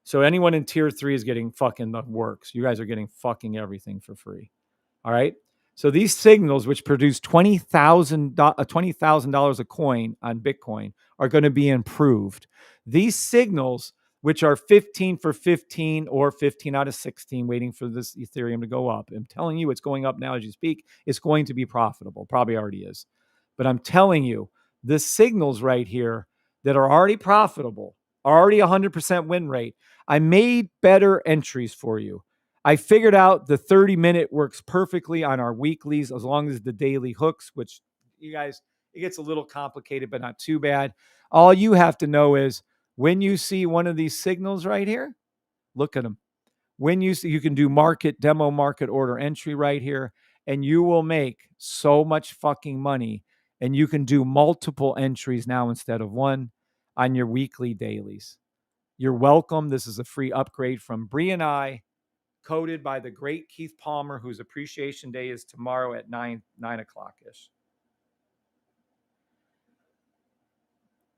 So anyone in Tier 3 is getting fucking the works. You guys are getting fucking everything for free. All right? So these signals, which produce $20,000 a coin on Bitcoin, are going to be improved. These signals which are 15 for 15 or 15 out of 16, waiting for this Ethereum to go up. I'm telling you, it's going up now as you speak. It's going to be profitable. Probably already is. But I'm telling you, the signals right here that are already profitable, already 100% win rate. I made better entries for you. I figured out the 30-minute works perfectly on our weeklies as long as the daily hooks, which you guys, it gets a little complicated, but not too bad. All you have to know is when you see one of these signals right here, look at them. When you see, you can do demo market order entry right here, and you will make so much fucking money. And you can do multiple entries now instead of one on your weekly dailies. You're welcome. This is a free upgrade from Bree and I, coded by the great Keith Palmer, whose appreciation day is tomorrow at 9 o'clock ish.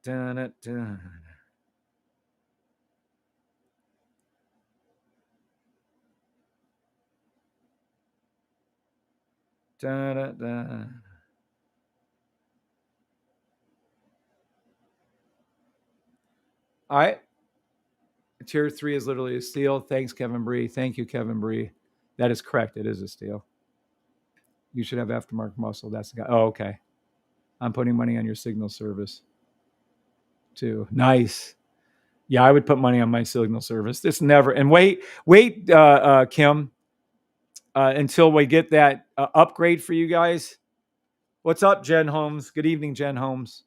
Dun, dun. Dun, dun, dun. All right. Tier 3 is literally a steal. Thanks, Kevin Bree. Thank you, Kevin Bree. That is correct. It is a steal. You should have aftermarket muscle. That's the guy. Oh, okay. I'm putting money on your signal service too. Nice. Yeah, I would put money on my signal service. This never. And wait, Kim, until we get that upgrade for you guys. What's up, Jen Holmes? Good evening, Jen Holmes.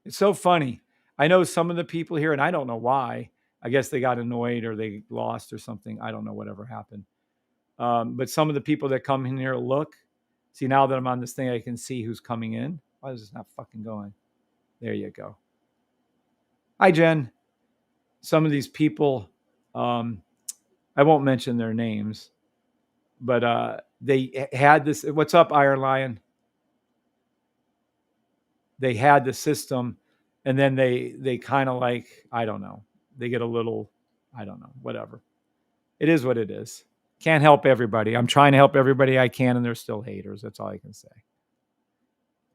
It's so funny. I know some of the people here, and I don't know why. I guess they got annoyed or they lost or something. I don't know whatever happened. But some of the people that come in here look. See, now that I'm on this thing, I can see who's coming in. Why is this not fucking going? There you go. Hi, Jen. Some of these people, I won't mention their names, but they had this. What's up, Iron Lion? They had the system, and then they kind of like, I don't know. They get a little, I don't know, whatever. It is what it is. Can't help everybody. I'm trying to help everybody I can, and they're still haters. That's all I can say.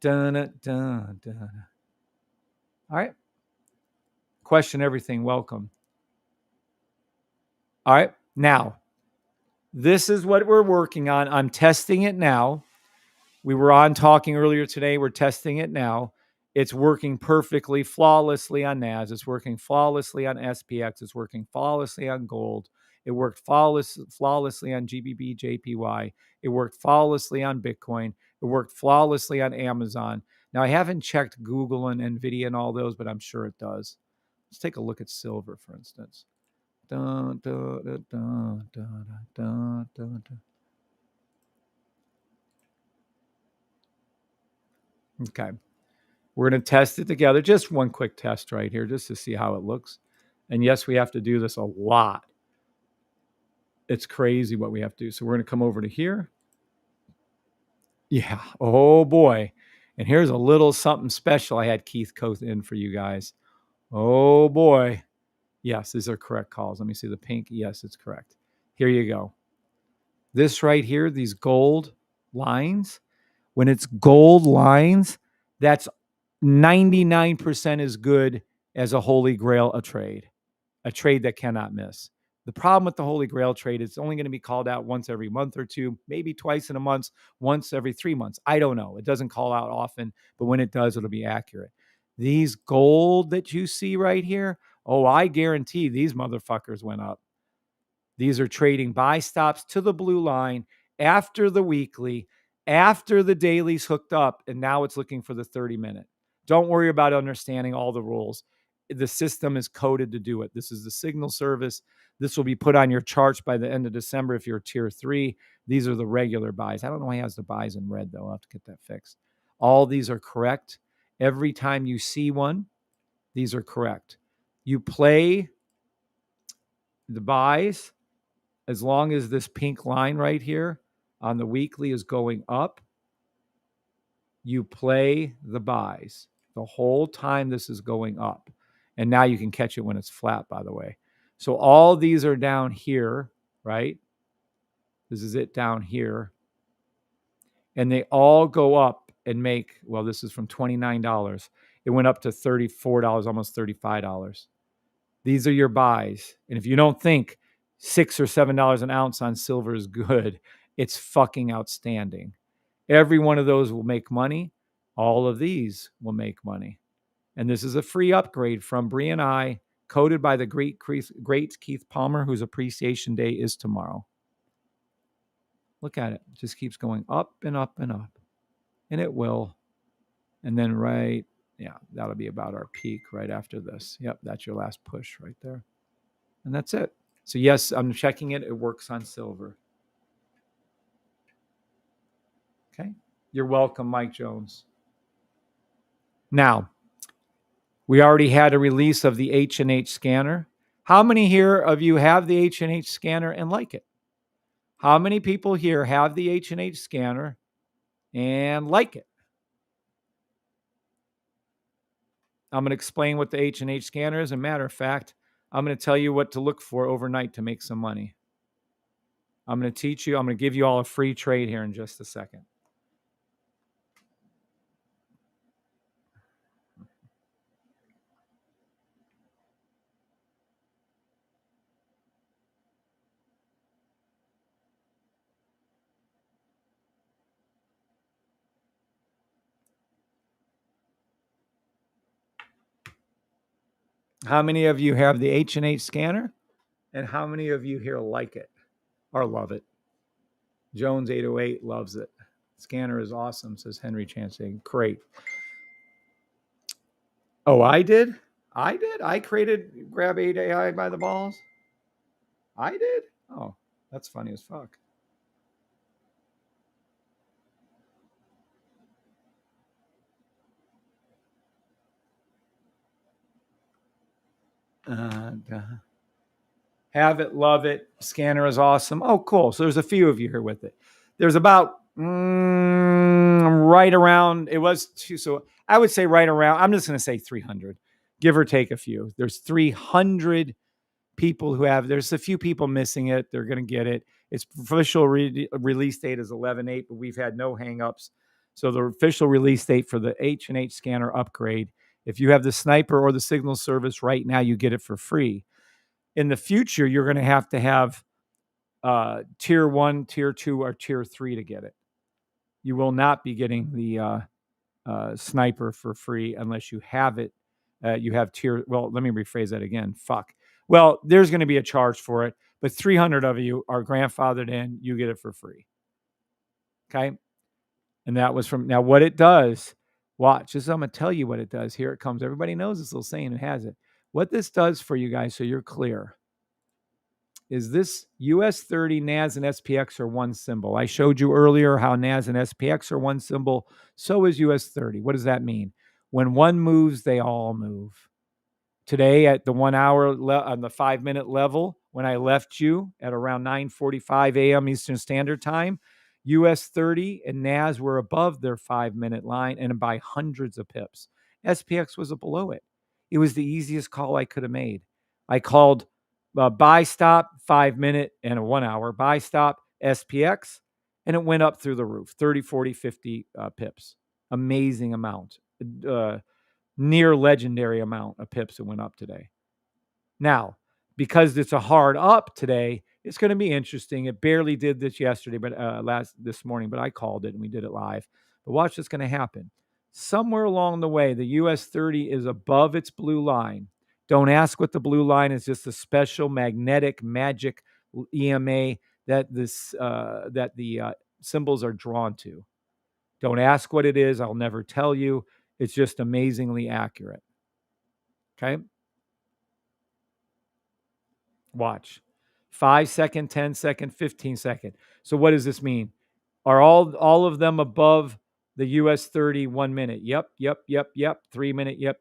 Dun, dun, dun. All right. Question everything. Welcome. All right. Now, this is what we're working on. I'm testing it now. We were on talking earlier today. We're testing it now. It's working perfectly, flawlessly on NAS. It's working flawlessly on SPX. It's working flawlessly on gold. It worked flawlessly on GBP, JPY. It worked flawlessly on Bitcoin. It worked flawlessly on Amazon. Now, I haven't checked Google and NVIDIA and all those, but I'm sure it does. Let's take a look at silver, for instance. Dun, dun, dun, dun, dun, dun, dun, dun. Okay. We're going to test it together. Just one quick test right here, just to see how it looks. And yes, we have to do this a lot. It's crazy what we have to do. So we're going to come over to here. Yeah. Oh, boy. And here's a little something special I had Keith Coth in for you guys. Oh, boy. Yes, these are correct calls. Let me see the pink. Yes, it's correct. Here you go. This right here, these gold lines, when it's gold lines, that's 99% as good as a Holy Grail a trade that cannot miss. The problem with the Holy Grail trade, it's only going to be called out once every month or two, maybe twice in a month, once every 3 months. I don't know. It doesn't call out often, but when it does, it'll be accurate. These gold that you see right here, oh, I guarantee these motherfuckers went up. These are trading buy stops to the blue line after the weekly, after the daily's hooked up, and now it's looking for the 30-minute. Don't worry about understanding all the rules. The system is coded to do it. This is the signal service. This will be put on your charts by the end of December if you're tier 3. These are the regular buys. I don't know why he has the buys in red, though. I'll have to get that fixed. All these are correct. Every time you see one, these are correct. You play the buys as long as this pink line right here on the weekly is going up. You play the buys the whole time this is going up. And now you can catch it when it's flat, by the way. So all these are down here, right? This is it down here. And they all go up and make, well, this is from $29. It went up to $34, almost $35. These are your buys. And if you don't think $6 or $7 an ounce on silver is good, it's fucking outstanding. Every one of those will make money. All of these will make money. And this is a free upgrade from Bree and I, coded by the great Keith Palmer, whose appreciation day is tomorrow. Look at it. It just keeps going up and up and up. And it will. And then that'll be about our peak right after this. Yep, that's your last push right there. And that's it. So yes, I'm checking it. It works on silver. Okay. You're welcome, Mike Jones. Now, we already had a release of the H&H scanner. How many here of you have the H&H scanner and like it? How many people here have the H&H scanner and like it? I'm going to explain what the H&H scanner is. As a matter of fact, I'm going to tell you what to look for overnight to make some money. I'm going to teach you. I'm going to give you all a free trade here in just a second. How many of you have the H&H scanner? And how many of you here like it or love it? Jones 808 loves it. Scanner is awesome, says Henry Chancey. Great. Oh, I did? I created Grab 8 AI by the balls? I did? Oh, that's funny as fuck. Have it, love it. Scanner is awesome. Oh, cool. So there's a few of you here with it. There's about right around, it was two. So I would say right around, I'm just going to say 300, give or take a few. There's 300 people who have, there's a few people missing it. They're going to get it. Its official release date is 11/8, but we've had no hangups. So the official release date for the H&H scanner upgrade, if you have the sniper or the signal service right now, you get it for free. In the future, you're going to have tier 1, tier 2, or tier 3 to get it. You will not be getting the sniper for free unless you have it. You have tier, well, let me rephrase that again. Fuck. Well, there's going to be a charge for it, but 300 of you are grandfathered in. You get it for free. Okay. And that was from, now what it does, watch this. I'm going to tell you what it does. Here it comes. Everybody knows this little saying, it has it. What this does for you guys, so you're clear, is this US 30, NAS, and SPX are one symbol. I showed you earlier how NAS and SPX are one symbol. So is US 30. What does that mean? When one moves, they all move. Today at the 1 hour on the 5-minute level, when I left you at around 9:45 a.m. Eastern Standard Time, US 30 and NAS were above their 5-minute line and by hundreds of pips. SPX was below it. It was the easiest call I could have made. I called buy stop 5-minute and a 1 hour buy stop SPX, and it went up through the roof, 30, 40, 50 pips. Amazing amount. Near legendary amount of pips that went up today. Now, because it's a hard up today, it's going to be interesting. It barely did this yesterday, but this morning, but I called it and we did it live. But watch what's going to happen. Somewhere along the way, the US 30 is above its blue line. Don't ask what the blue line is. Just a special magnetic magic EMA that the symbols are drawn to. Don't ask what it is. I'll never tell you. It's just amazingly accurate. Okay. Watch. 5 second, 10 second, 15 second. So what does this mean? Are all of them above the US 30 1 minute? Yep. 3 minute. Yep.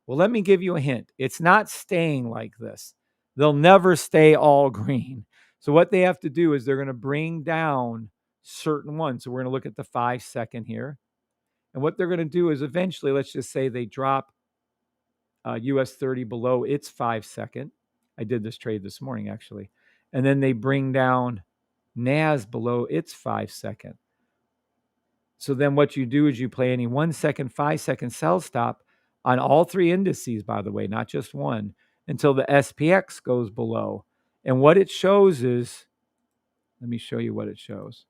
Well, let me give you a hint. It's not staying like this. They'll never stay all green. So what they have to do is they're going to bring down certain ones. So we're going to look at the 5 second here. And what they're going to do is eventually, let's just say they drop US 30 below its 5 second. I did this trade this morning, actually. And then they bring down NAS below its 5 second. So then what you do is you play any 1 second, 5 second sell stop on all three indices, by the way, not just one, until the SPX goes below. And what it shows is, let me show you what it shows.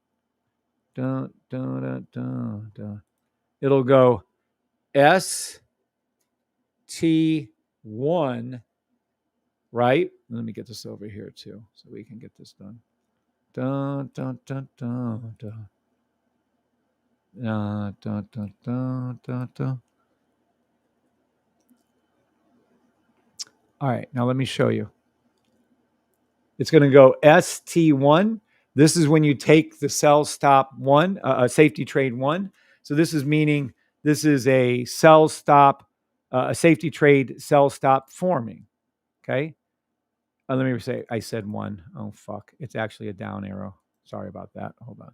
Dun, dun, dun, dun, dun. It'll go ST1, right? Let me get this over here too, so we can get this done. Dun, dun, dun, dun, dun. Dun, dun, dun, dun, dun, dun. All right, now let me show you. It's going to go ST1. This is when you take the sell stop one, safety trade one. So this is meaning this is a sell stop, a safety trade sell stop forming. Okay. Let me say, I said one. Oh, fuck. It's actually a down arrow. Sorry about that. Hold on.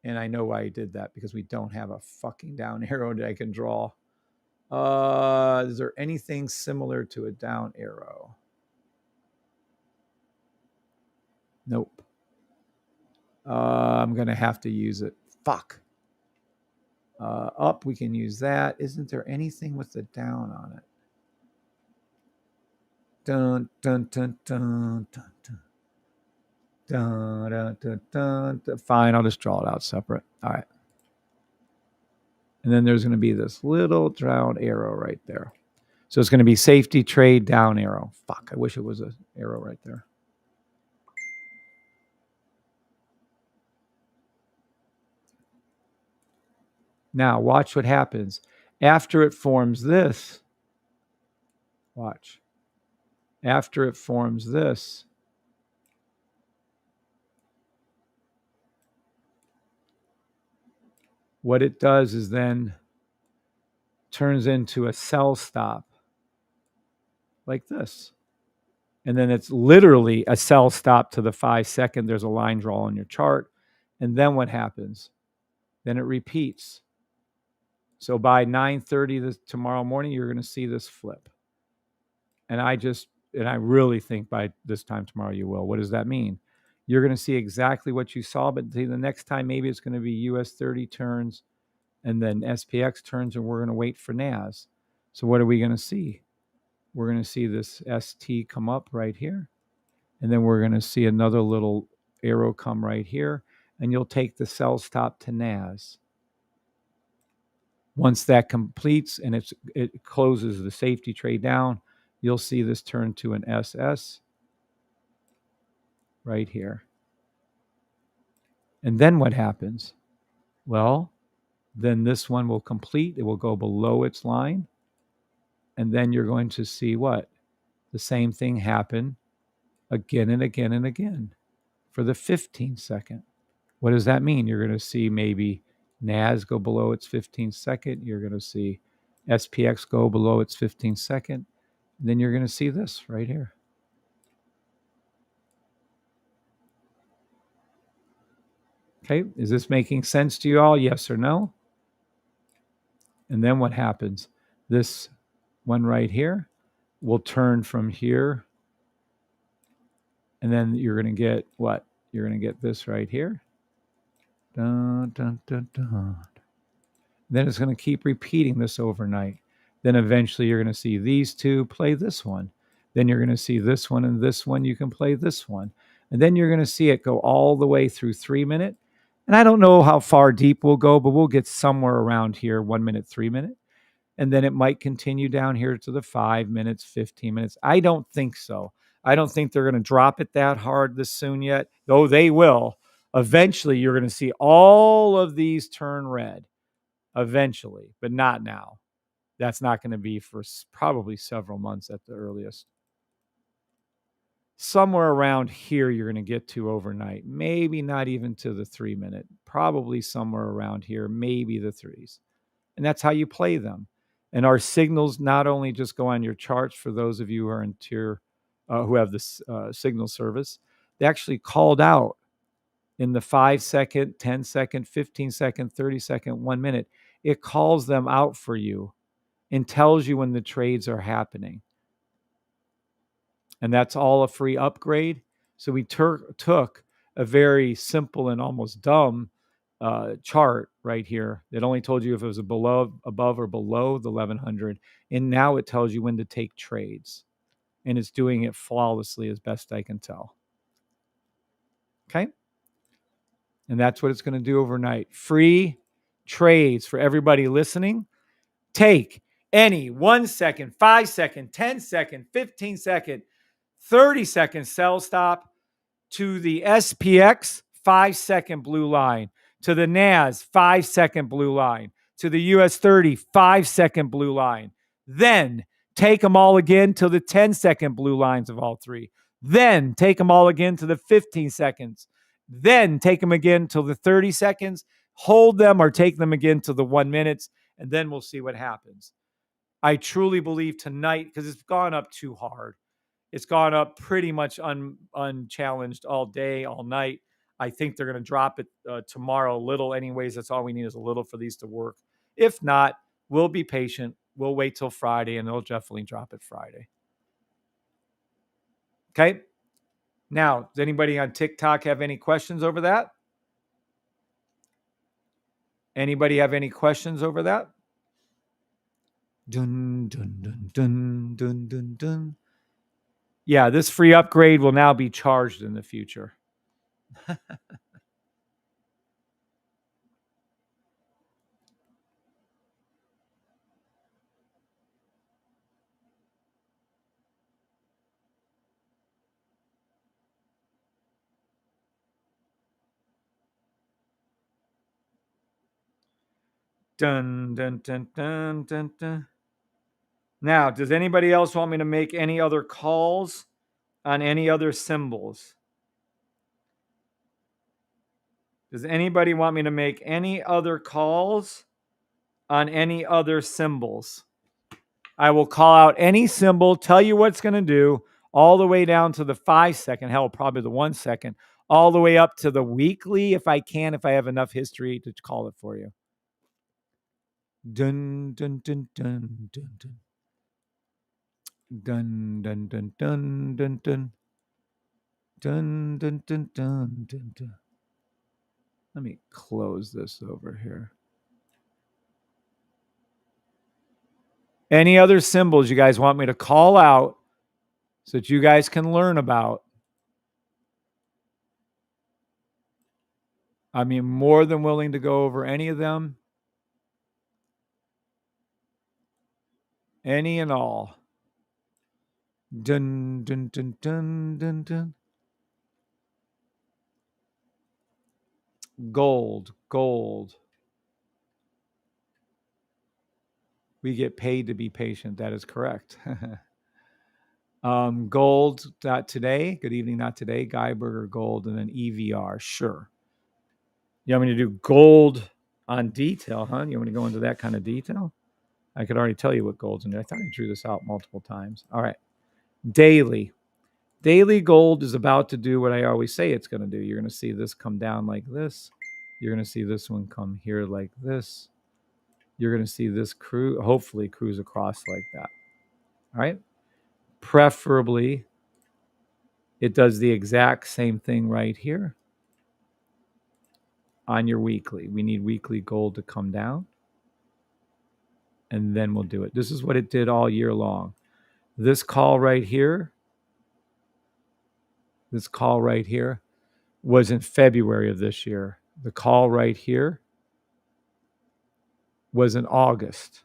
And I know why I did that, because we don't have a fucking down arrow that I can draw. Is there anything similar to a down arrow? Nope. I'm going to have to use it. Fuck. Up, we can use that. Isn't there anything with the down on it? Dun, dun, dun, dun, dun, dun. Dun, dun, dun, dun, dun. Fine, I'll just draw it out separate. All right. And then there's going to be this little down arrow right there. So it's going to be safety trade down arrow. Fuck, I wish it was an arrow right there. Now, watch what happens. After it forms this, watch. After it forms this, what it does is then turns into a sell stop like this. And then it's literally a sell stop to the 5 second. There's a line draw on your chart. And then what happens? Then it repeats. So by 9:30 tomorrow morning, you're going to see this flip. And I really think by this time tomorrow you will. What does that mean? You're going to see exactly what you saw, but the next time maybe it's going to be US 30 turns and then SPX turns, and we're going to wait for NAS. So what are we going to see? We're going to see this ST come up right here. And then we're going to see another little arrow come right here. And you'll take the sell stop to NAS. Once that completes and it closes the safety trade down, you'll see this turn to an SS right here. And then what happens? Well, then this one will complete. It will go below its line. And then you're going to see what? The same thing happen again and again and again for the 15 second. What does that mean? You're going to see maybe NAS go below its 15 second. You're going to see SPX go below its 15 second. And then you're going to see this right here. Okay, is this making sense to you all? Yes or no? And then what happens? This one right here will turn from here. And then you're going to get what? You're going to get this right here. Dun, dun, dun, dun. Then it's going to keep repeating this overnight. Then eventually you're going to see these two play this one. Then you're going to see this one and this one. You can play this one. And then you're going to see it go all the way through 3 minute. And I don't know how far deep we'll go, but we'll get somewhere around here, 1 minute, 3 minute. And then it might continue down here to the 5 minutes, 15 minutes. I don't think so. I don't think they're going to drop it that hard this soon yet, though they will. Eventually, you're going to see all of these turn red. Eventually, but not now. That's not going to be for probably several months at the earliest. Somewhere around here, you're going to get to overnight. Maybe not even to the 3 minute. Probably somewhere around here, maybe the threes. And that's how you play them. And our signals not only just go on your charts for those of you who are in tier, who have this signal service, they actually called out in the 5 second, 10 second, 15 second, 30 second, 1 minute. It calls them out for you and tells you when the trades are happening. And that's all a free upgrade. So we took a very simple and almost dumb chart right here. It only told you if it was above or below the 1100, and now it tells you when to take trades, and it's doing it flawlessly as best I can tell. Okay, and that's what it's going to do overnight. Free trades for everybody listening. Take any 1 second, 5 second, 10 second, 15 second, 30-second sell stop to the SPX 5-second blue line, to the NAS 5-second blue line, to the US 30 5-second blue line. Then take them all again to the 10-second blue lines of all three. Then take them all again to the 15 seconds. Then take them again till the 30 seconds. Hold them or take them again to the 1 minute, and then we'll see what happens. I truly believe tonight, because it's gone up too hard. It's gone up pretty much unchallenged all day, all night. I think they're going to drop it tomorrow a little. Anyways, that's all we need is a little for these to work. If not, we'll be patient. We'll wait till Friday, and they'll definitely drop it Friday. Okay? Now, does anybody on TikTok have any questions over that? Anybody have any questions over that? Dun, dun, dun, dun, dun, dun, dun. Yeah, this free upgrade will now be charged in the future. Dun, dun, dun, dun, dun, dun. Now, does anybody else want me to make any other calls on any other symbols? Does anybody want me to make any other calls on any other symbols? I will call out any symbol, tell you what it's going to do, all the way down to the 5-second, hell, probably the 1 second, all the way up to the weekly, if I can, if I have enough history to call it for you. Dun, dun, dun, dun, dun, dun. Dun, dun, dun, dun, dun, dun. Dun, dun, dun, dun, dun, dun. Let me close this over here. Any other symbols you guys want me to call out so that you guys can learn about? I mean, more than willing to go over any of them. Any and all. Dun, dun, dun, dun, dun, dun. Gold, gold. We get paid to be patient. That is correct. Gold not today. Good evening, not today. Guyberger gold, and then EVR. Sure. You want me to do gold on detail, huh? You want me to go into that kind of detail? I could already tell you what gold's in there. I thought I drew this out multiple times. All right. Daily. Daily gold is about to do what I always say it's going to do. You're going to see this come down like this. You're going to see this one come here like this. You're going to see this hopefully cruise across like that. All right. Preferably, it does the exact same thing right here on your weekly. We need weekly gold to come down, and then we'll do it. This is what it did all year long. This call right here was in February of this year. The call right here was in August.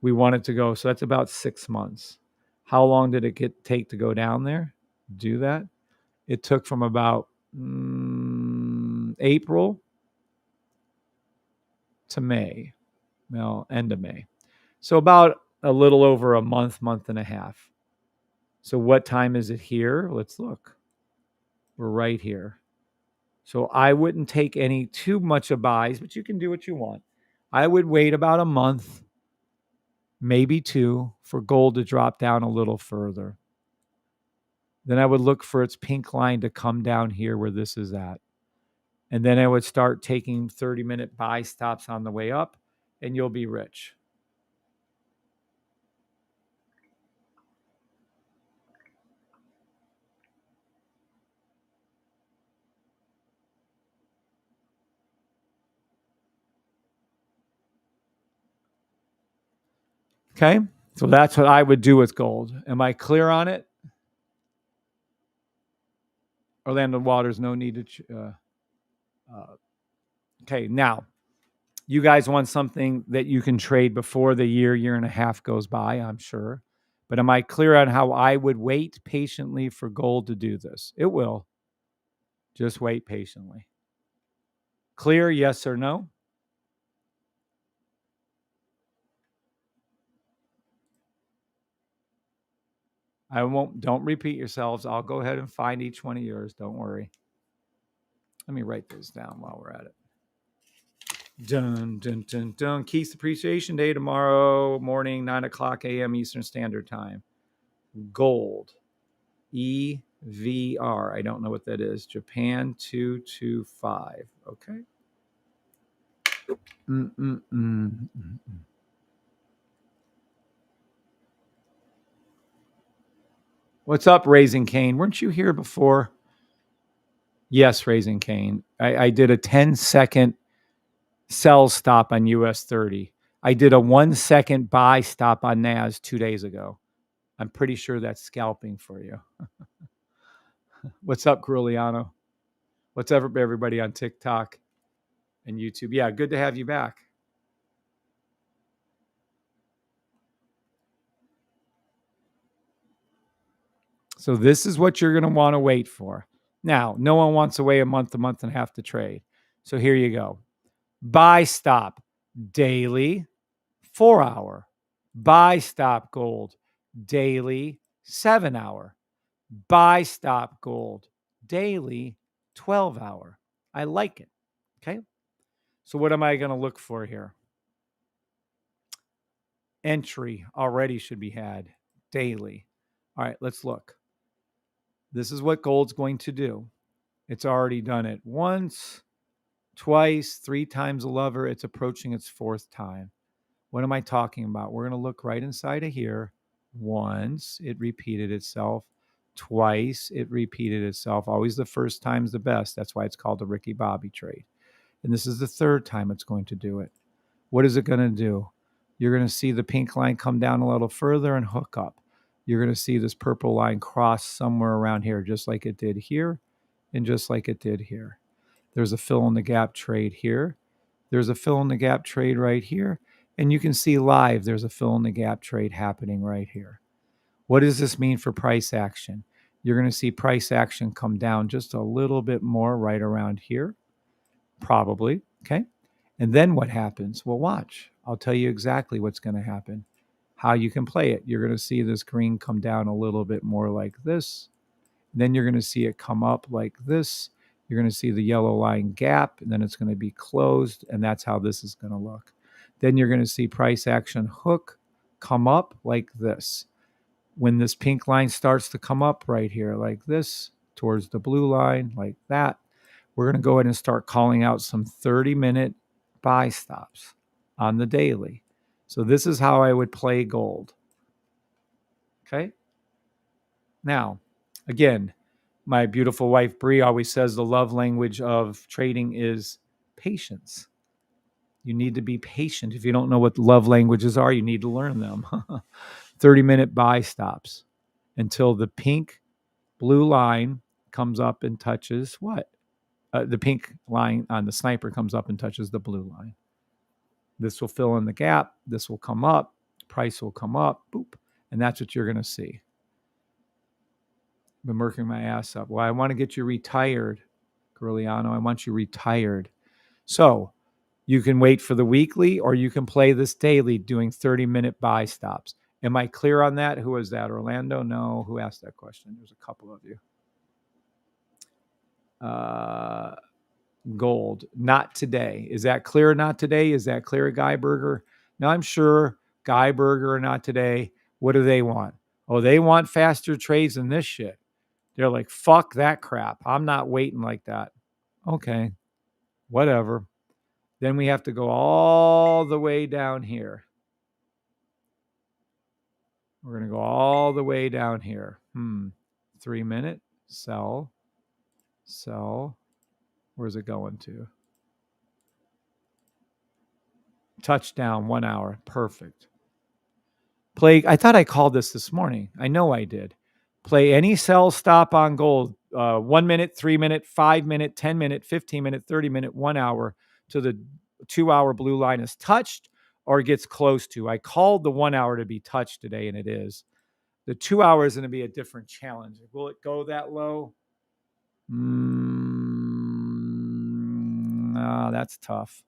We wanted to go, so that's about 6 months. How long did it take to go down there? Do that? It took from about April to May. Well, end of May. So about a little over a month, month and a half. So what time is it here? Let's look. We're right here. So I wouldn't take any too much of buys, but you can do what you want. I would wait about a month, maybe 2, for gold to drop down a little further. Then I would look for its pink line to come down here where this is at. And then I would start taking 30-minute buy stops on the way up, and you'll be rich. Okay. So that's what I would do with gold. Am I clear on it? Orlando Waters, no need to. Okay. Now, you guys want something that you can trade before the year and a half goes by, I'm sure. But am I clear on how I would wait patiently for gold to do this? It will. Just wait patiently. Clear, yes or no? Don't repeat yourselves. I'll go ahead and find each one of yours. Don't worry. Let me write this down while we're at it. Dun, dun, dun, dun. Keith's Appreciation Day tomorrow morning, 9 o'clock a.m. Eastern Standard Time. Gold. EVR. I don't know what that is. Japan 225. Okay. What's up, Raising Cane? Weren't you here before? Yes, Raising Cane. I did a 10-second sell stop on US 30. I did a 1-second buy stop on NAS 2 days ago. I'm pretty sure that's scalping for you. What's up, Gruliano? What's up, everybody on TikTok and YouTube? Yeah, good to have you back. So this is what you're going to want to wait for. Now, no one wants to wait a month and a half to trade. So here you go. Buy stop daily, 4 hour. Buy stop gold daily, 7 hour. Buy stop gold daily, 12 hour. I like it. Okay. So what am I going to look for here? Entry already should be had daily. All right, let's look. This is what gold's going to do. It's already done it once, twice, 3 times a lover. It's approaching its 4th time. What am I talking about? We're going to look right inside of here. Once, it repeated itself. Twice, it repeated itself. Always the first time's the best. That's why it's called the Ricky Bobby trade. And this is the 3rd time it's going to do it. What is it going to do? You're going to see the pink line come down a little further and hook up. You're going to see this purple line cross somewhere around here, just like it did here and just like it did here. There's a fill in the gap trade here. There's a fill in the gap trade right here. And you can see live there's a fill in the gap trade happening right here. What does this mean for price action? You're going to see price action come down just a little bit more right around here, probably. Okay. And then what happens? Well, watch. I'll tell you exactly what's going to happen, how you can play it. You're going to see this green come down a little bit more like this. Then you're going to see it come up like this. You're going to see the yellow line gap, and then it's going to be closed, and that's how this is going to look. Then you're going to see price action hook come up like this. When this pink line starts to come up right here like this, towards the blue line like that, we're going to go ahead and start calling out some 30-minute buy stops on the daily. So this is how I would play gold. Okay? Now, again, my beautiful wife, Bree, always says the love language of trading is patience. You need to be patient. If you don't know what love languages are, you need to learn them. 30-minute buy stops until the pink blue line comes up and touches what? The pink line on the sniper comes up and touches the blue line. This will fill in the gap. This will come up. Price will come up. Boop. And that's what you're going to see. Been working my ass up. Well, I want to get you retired, Gruliano. I want you retired. So you can wait for the weekly or you can play this daily doing 30-minute buy stops. Am I clear on that? Who was that? Orlando? No. Who asked that question? There's a couple of you. Gold. Not today. Is that clear? Not today? Is that clear, Guy Burger? Now, I'm sure Guy Burger or not today. What do they want? Oh, they want faster trades than this shit. They're like, fuck that crap. I'm not waiting like that. Okay, whatever. Then we have to go all the way down here. We're going to go all the way down here. 3 minute, sell. Where's it going to? Touchdown, 1 hour. Perfect. Play, I thought I called this morning. I know I did. Play any sell stop on gold, 1 minute, 3 minute, 5 minute, 10 minute, 15 minute, 30 minute, 1 hour to the 2 hour blue line is touched or gets close to. I called the 1 hour to be touched today, and it is. The 2 hour is going to be a different challenge. Will it go that low? That's tough.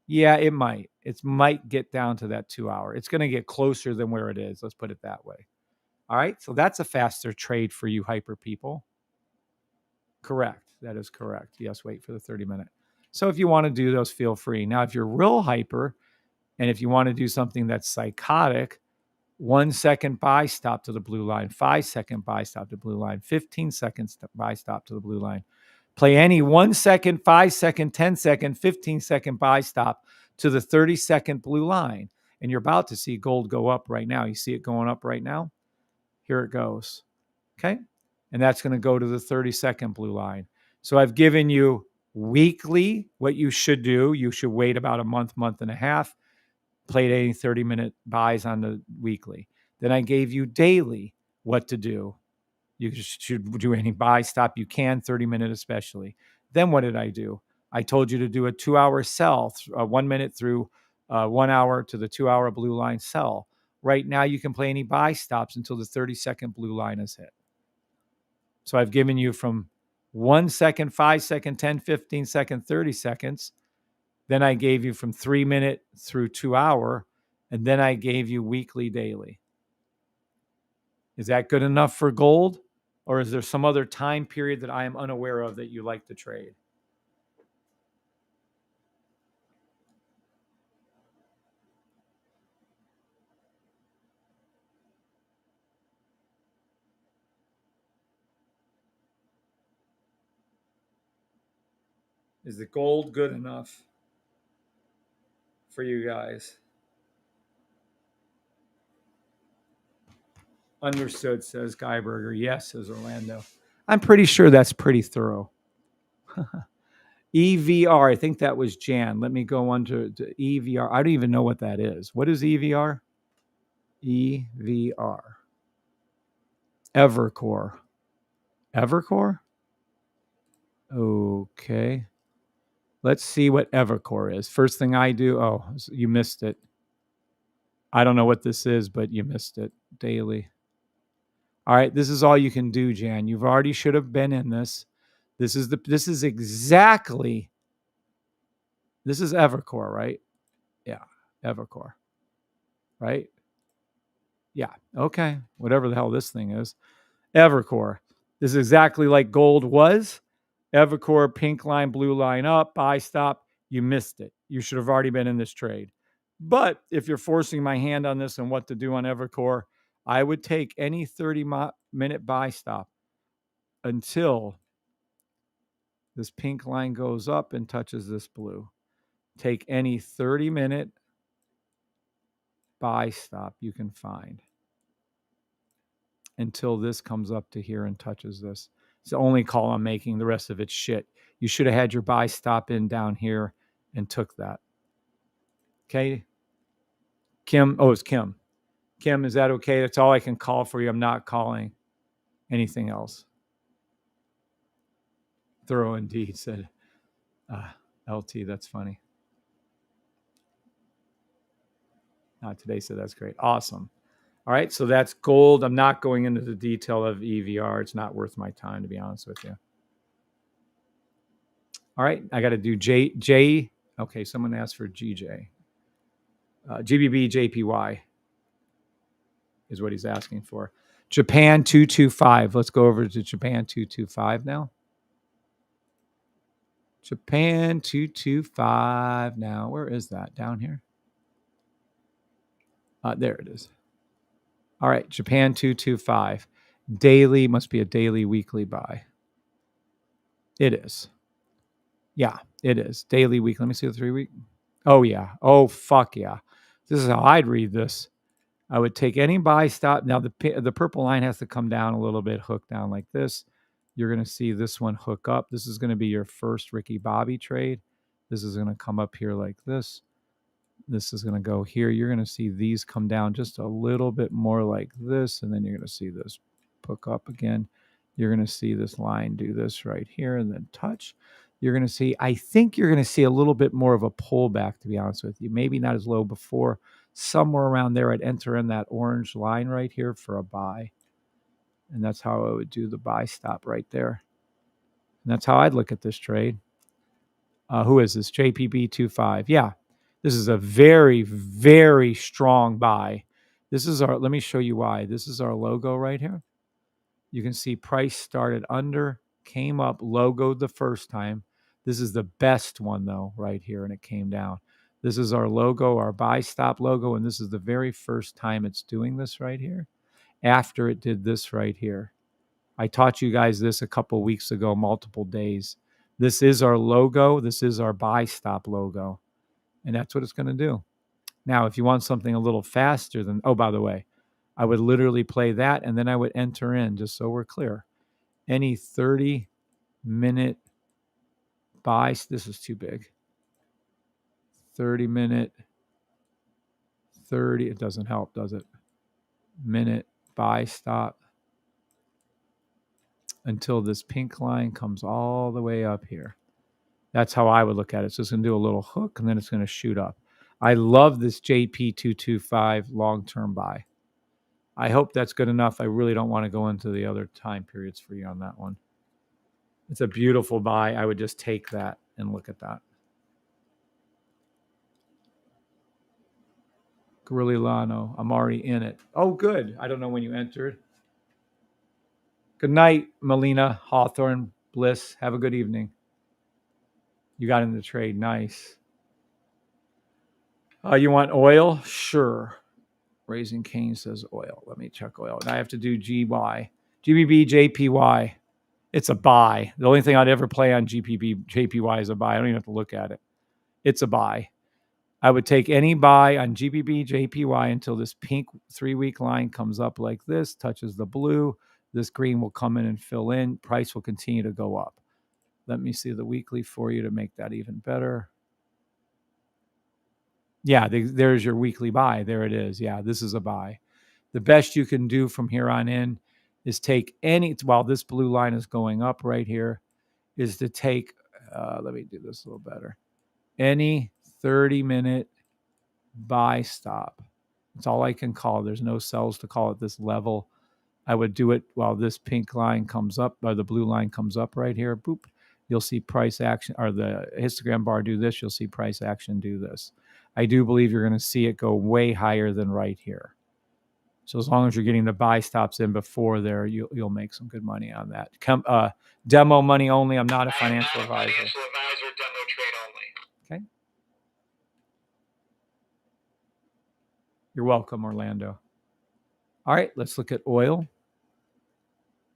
Yeah, it might. It might get down to that 2 hour. It's going to get closer than where it is. Let's put it that way. All right. So that's a faster trade for you hyper people. Correct. That is correct. Yes. Wait for the 30-minute. So if you want to do those, feel free. Now, if you're real hyper and if you want to do something that's psychotic, 1 second buy stop to the blue line, 5-second buy stop to the blue line, 15 seconds buy stop to the blue line. Play any 1 second, 5-second, 10-second, 15-second buy stop to the 30-second blue line. And you're about to see gold go up right now. You see it going up right now? Here it goes. Okay. And that's going to go to the 30-second blue line. So I've given you weekly what you should do. You should wait about a month, month and a half. Played any 30-minute buys on the weekly. Then I gave you daily what to do. You should do any buy stop you can, 30-minute especially. Then what did I do? I told you to do a 2-hour sell, 1 minute through 1 hour to the 2-hour blue line sell. Right now, you can play any buy stops until the 30-second blue line is hit. So I've given you from 1 second, 5 second, 10, 15 second, 30 seconds. Then I gave you from 3 minute through 2 hour. And then I gave you weekly, daily. Is that good enough for gold? Or is there some other time period that I am unaware of that you like to trade? Is the gold good enough for you guys? Understood, says Guyberger. Yes, says Orlando. I'm pretty sure that's pretty thorough. EVR, I think that was Jan. Let me go on to EVR. I don't even know what that is. What is EVR? EVR. Evercore. Evercore? Okay. Let's see what Evercore is. First thing I do, oh, you missed it. I don't know what this is, but you missed it. Daily. All right, this is all you can do, Jan. You've already should have been in this. This is exactly. This is Evercore, right? Yeah, Evercore. Right? Yeah. Okay. Whatever the hell this thing is. Evercore. This is exactly like gold was. Evercore, pink line, blue line up, buy stop. You missed it. You should have already been in this trade. But if you're forcing my hand on this and what to do on Evercore, I would take any 30-minute buy stop until this pink line goes up and touches this blue. Take any 30-minute buy stop you can find until this comes up to here and touches this. It's the only call I'm making. The rest of it's shit. You should have had your buy stop in down here and took that. Okay. Kim. Oh, it's Kim. Kim, is that okay? That's all I can call for you. I'm not calling anything else. Thorough indeed, said LT. That's funny. Not today, so that's great. Awesome. All right, so that's gold. I'm not going into the detail of EVR. It's not worth my time, to be honest with you. All right, I got to do J. Okay, someone asked for GJ. GBB JPY is what he's asking for. Japan 225. Let's go over to Japan 225 now. Japan 225 now. Where is that? Down here? There it is. All right, Japan 225. Daily, must be a daily, weekly buy. It is. Yeah, it is. Daily, week. Let me see the 3 week. Oh, yeah. Oh, fuck yeah. This is how I'd read this. I would take any buy stop. Now, the purple line has to come down a little bit, hook down like this. You're going to see this one hook up. This is going to be your first Ricky Bobby trade. This is going to come up here like this. This is going to go here. You're going to see these come down just a little bit more like this, and then you're going to see this hook up again. You're going to see this line do this right here and then touch. You're going to see, I think you're going to see a little bit more of a pullback, to be honest with you. Maybe not as low before. Somewhere around there, I'd enter in that orange line right here for a buy. And that's how I would do the buy stop right there. And that's how I'd look at this trade. Who is this? JPB25. Yeah, this is a very, very strong buy. This is our, let me show you why. This is our logo right here. You can see price started under, came up, logoed the first time. This is the best one though, right here, and it came down. This is our logo, our buy stop logo, and this is the very first time it's doing this right here after it did this right here. I taught you guys this a couple weeks ago, multiple days. This is our logo. This is our buy stop logo. And that's what it's going to do. Now, if you want something a little faster than, oh, by the way, I would literally play that and then I would enter in, just so we're clear, any 30-minute buy. This is too big. 30-minute, 30, it doesn't help, does it? Minute buy stop until this pink line comes all the way up here. That's how I would look at it. So it's going to do a little hook, and then it's going to shoot up. I love this JP225 long-term buy. I hope that's good enough. I really don't want to go into the other time periods for you on that one. It's a beautiful buy. I would just take that and look at that. Gorillano, I'm already in it. Oh, good. I don't know when you entered. Good night, Melina, Hawthorne, Bliss. Have a good evening. You got in the trade. Nice. You want oil? Sure. Raising Cane says oil. Let me check oil. Now I have to do GY. GBB, JPY. It's a buy. The only thing I'd ever play on GPB, JPY is a buy. I don't even have to look at it. It's a buy. I would take any buy on GBB, JPY until this pink 3-week line comes up like this, touches the blue. This green will come in and fill in. Price will continue to go up. Let me see the weekly for you to make that even better. Yeah, there's your weekly buy. There it is. Yeah, this is a buy. The best you can do from here on in is take any, while this blue line is going up right here, is to take, let me do this a little better, any 30-minute buy stop. That's all I can call. There's no cells to call at this level. I would do it while this pink line comes up, or the blue line comes up right here. Boop. You'll see price action, or the histogram bar do this. You'll see price action do this. I do believe you're going to see it go way higher than right here. So as long as you're getting the buy stops in before there, you'll make some good money on that. Demo money only. I'm not a financial advisor. Demo trade only. Okay. You're welcome, Orlando. All right, let's look at oil.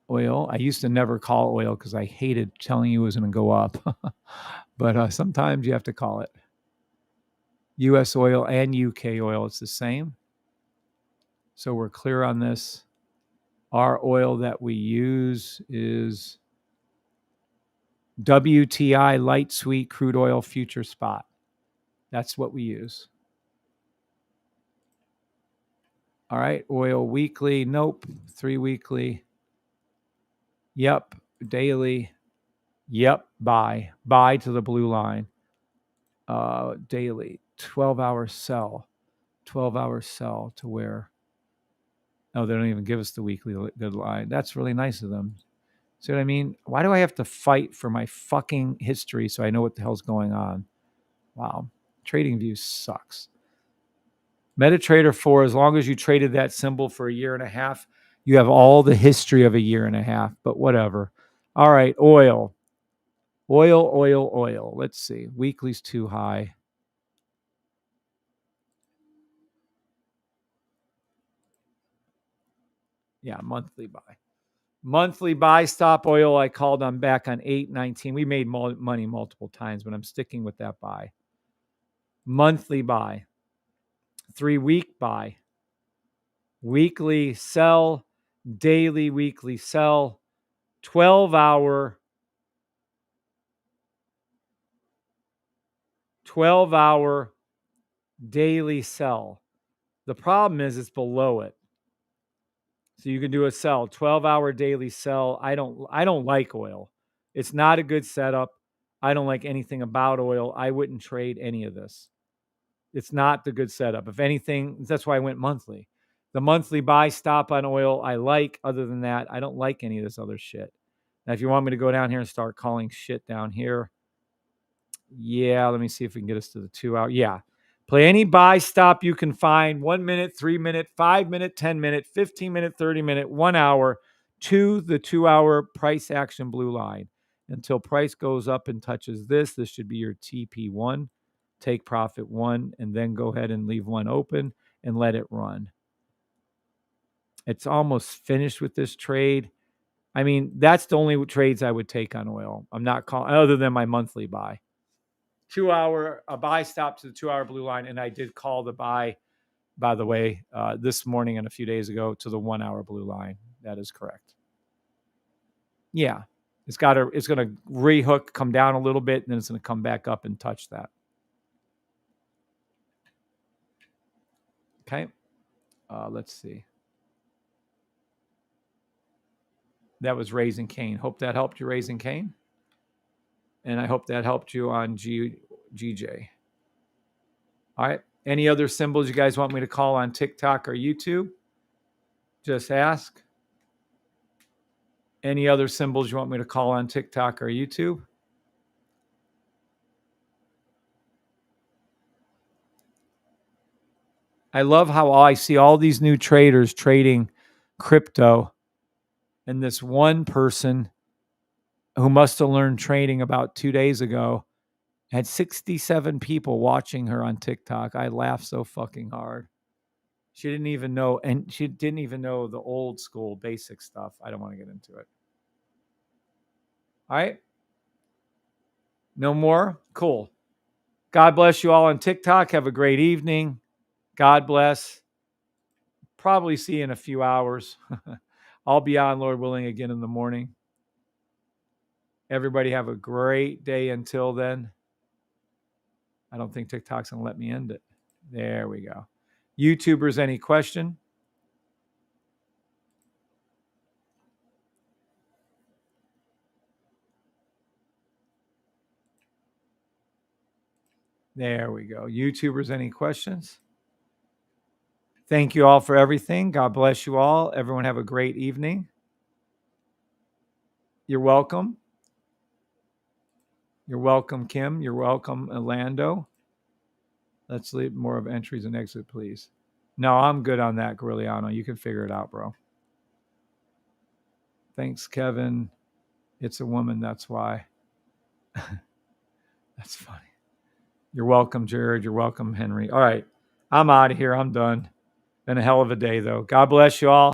Oil. I used to never call oil because I hated telling you it was going to go up. But sometimes you have to call it. U.S. oil and UK oil, it's the same. So we're clear on this. Our oil that we use is WTI light sweet crude oil future spot. That's what we use. All right, oil weekly. Nope. 3 weekly. Yep. Daily. Yep. Buy. Buy to the blue line. Daily. 12-hour sell. 12-hour sell to where? Oh, they don't even give us the weekly good line. That's really nice of them. See what I mean? Why do I have to fight for my fucking history so I know what the hell's going on? Wow. TradingView sucks. MetaTrader 4, as long as you traded that symbol for a year and a half, you have all the history of a year and a half, but whatever. All right, oil. Oil. Let's see. Weekly's too high. Yeah, monthly buy. Monthly buy stop oil. I called on back on 8/19. We made money multiple times, but I'm sticking with that buy. Monthly buy. 3-week buy. Weekly sell. Daily weekly sell. 12-hour. 12-hour daily sell. The problem is it's below it. So you can do a sell, 12-hour daily sell. I don't like oil. It's not a good setup. I don't like anything about oil. I wouldn't trade any of this. It's not the good setup. If anything, that's why I went monthly. The monthly buy stop on oil I like. Other than that, I don't like any of this other shit. Now, if you want me to go down here and start calling shit down here, yeah, let me see if we can get us to the 2 hour. Yeah. Play any buy stop you can find, 1 minute, 3 minute, 5 minute, 10 minute, 15 minute, 30 minute, 1 hour to the 2 hour price action blue line until price goes up and touches this. This should be your TP1, take profit 1, and then go ahead and leave 1 open and let it run. It's almost finished with this trade. I mean, that's the only trades I would take on oil. I'm not calling other than my monthly buy. 2 hour, a buy stop to the 2 hour blue line. And I did call the buy, by the way, this morning and a few days ago to the 1 hour blue line. That is correct. Yeah. It's going to rehook, come down a little bit, and then it's going to come back up and touch that. Okay. Let's see. That was Raising Cane. Hope that helped you, Raising Cane. And I hope that helped you on GJ. All right. Any other symbols you guys want me to call on TikTok or YouTube? Just ask. Any other symbols you want me to call on TikTok or YouTube? I love how I see all these new traders trading crypto, and this one person who must have learned trading about 2 days ago had 67 people watching her on TikTok. I laughed so fucking hard. She didn't even know, and she didn't even know the old school basic stuff. I don't want to get into it. All right. No more? Cool. God bless you all on TikTok. Have a great evening. God bless. Probably see you in a few hours. I'll be on, Lord willing, again in the morning. Everybody have a great day until then. I don't think TikTok's going to let me end it. There we go. YouTubers, any question? There we go. YouTubers, any questions? Thank you all for everything. God bless you all. Everyone have a great evening. You're welcome. You're welcome, Kim. You're welcome, Orlando. Let's leave more of entries and exit, please. No, I'm good on that, Grilliano. You can figure it out, bro. Thanks, Kevin. It's a woman, that's why. That's funny. You're welcome, Jared. You're welcome, Henry. All right. I'm out of here. I'm done. Been a hell of a day, though. God bless you all.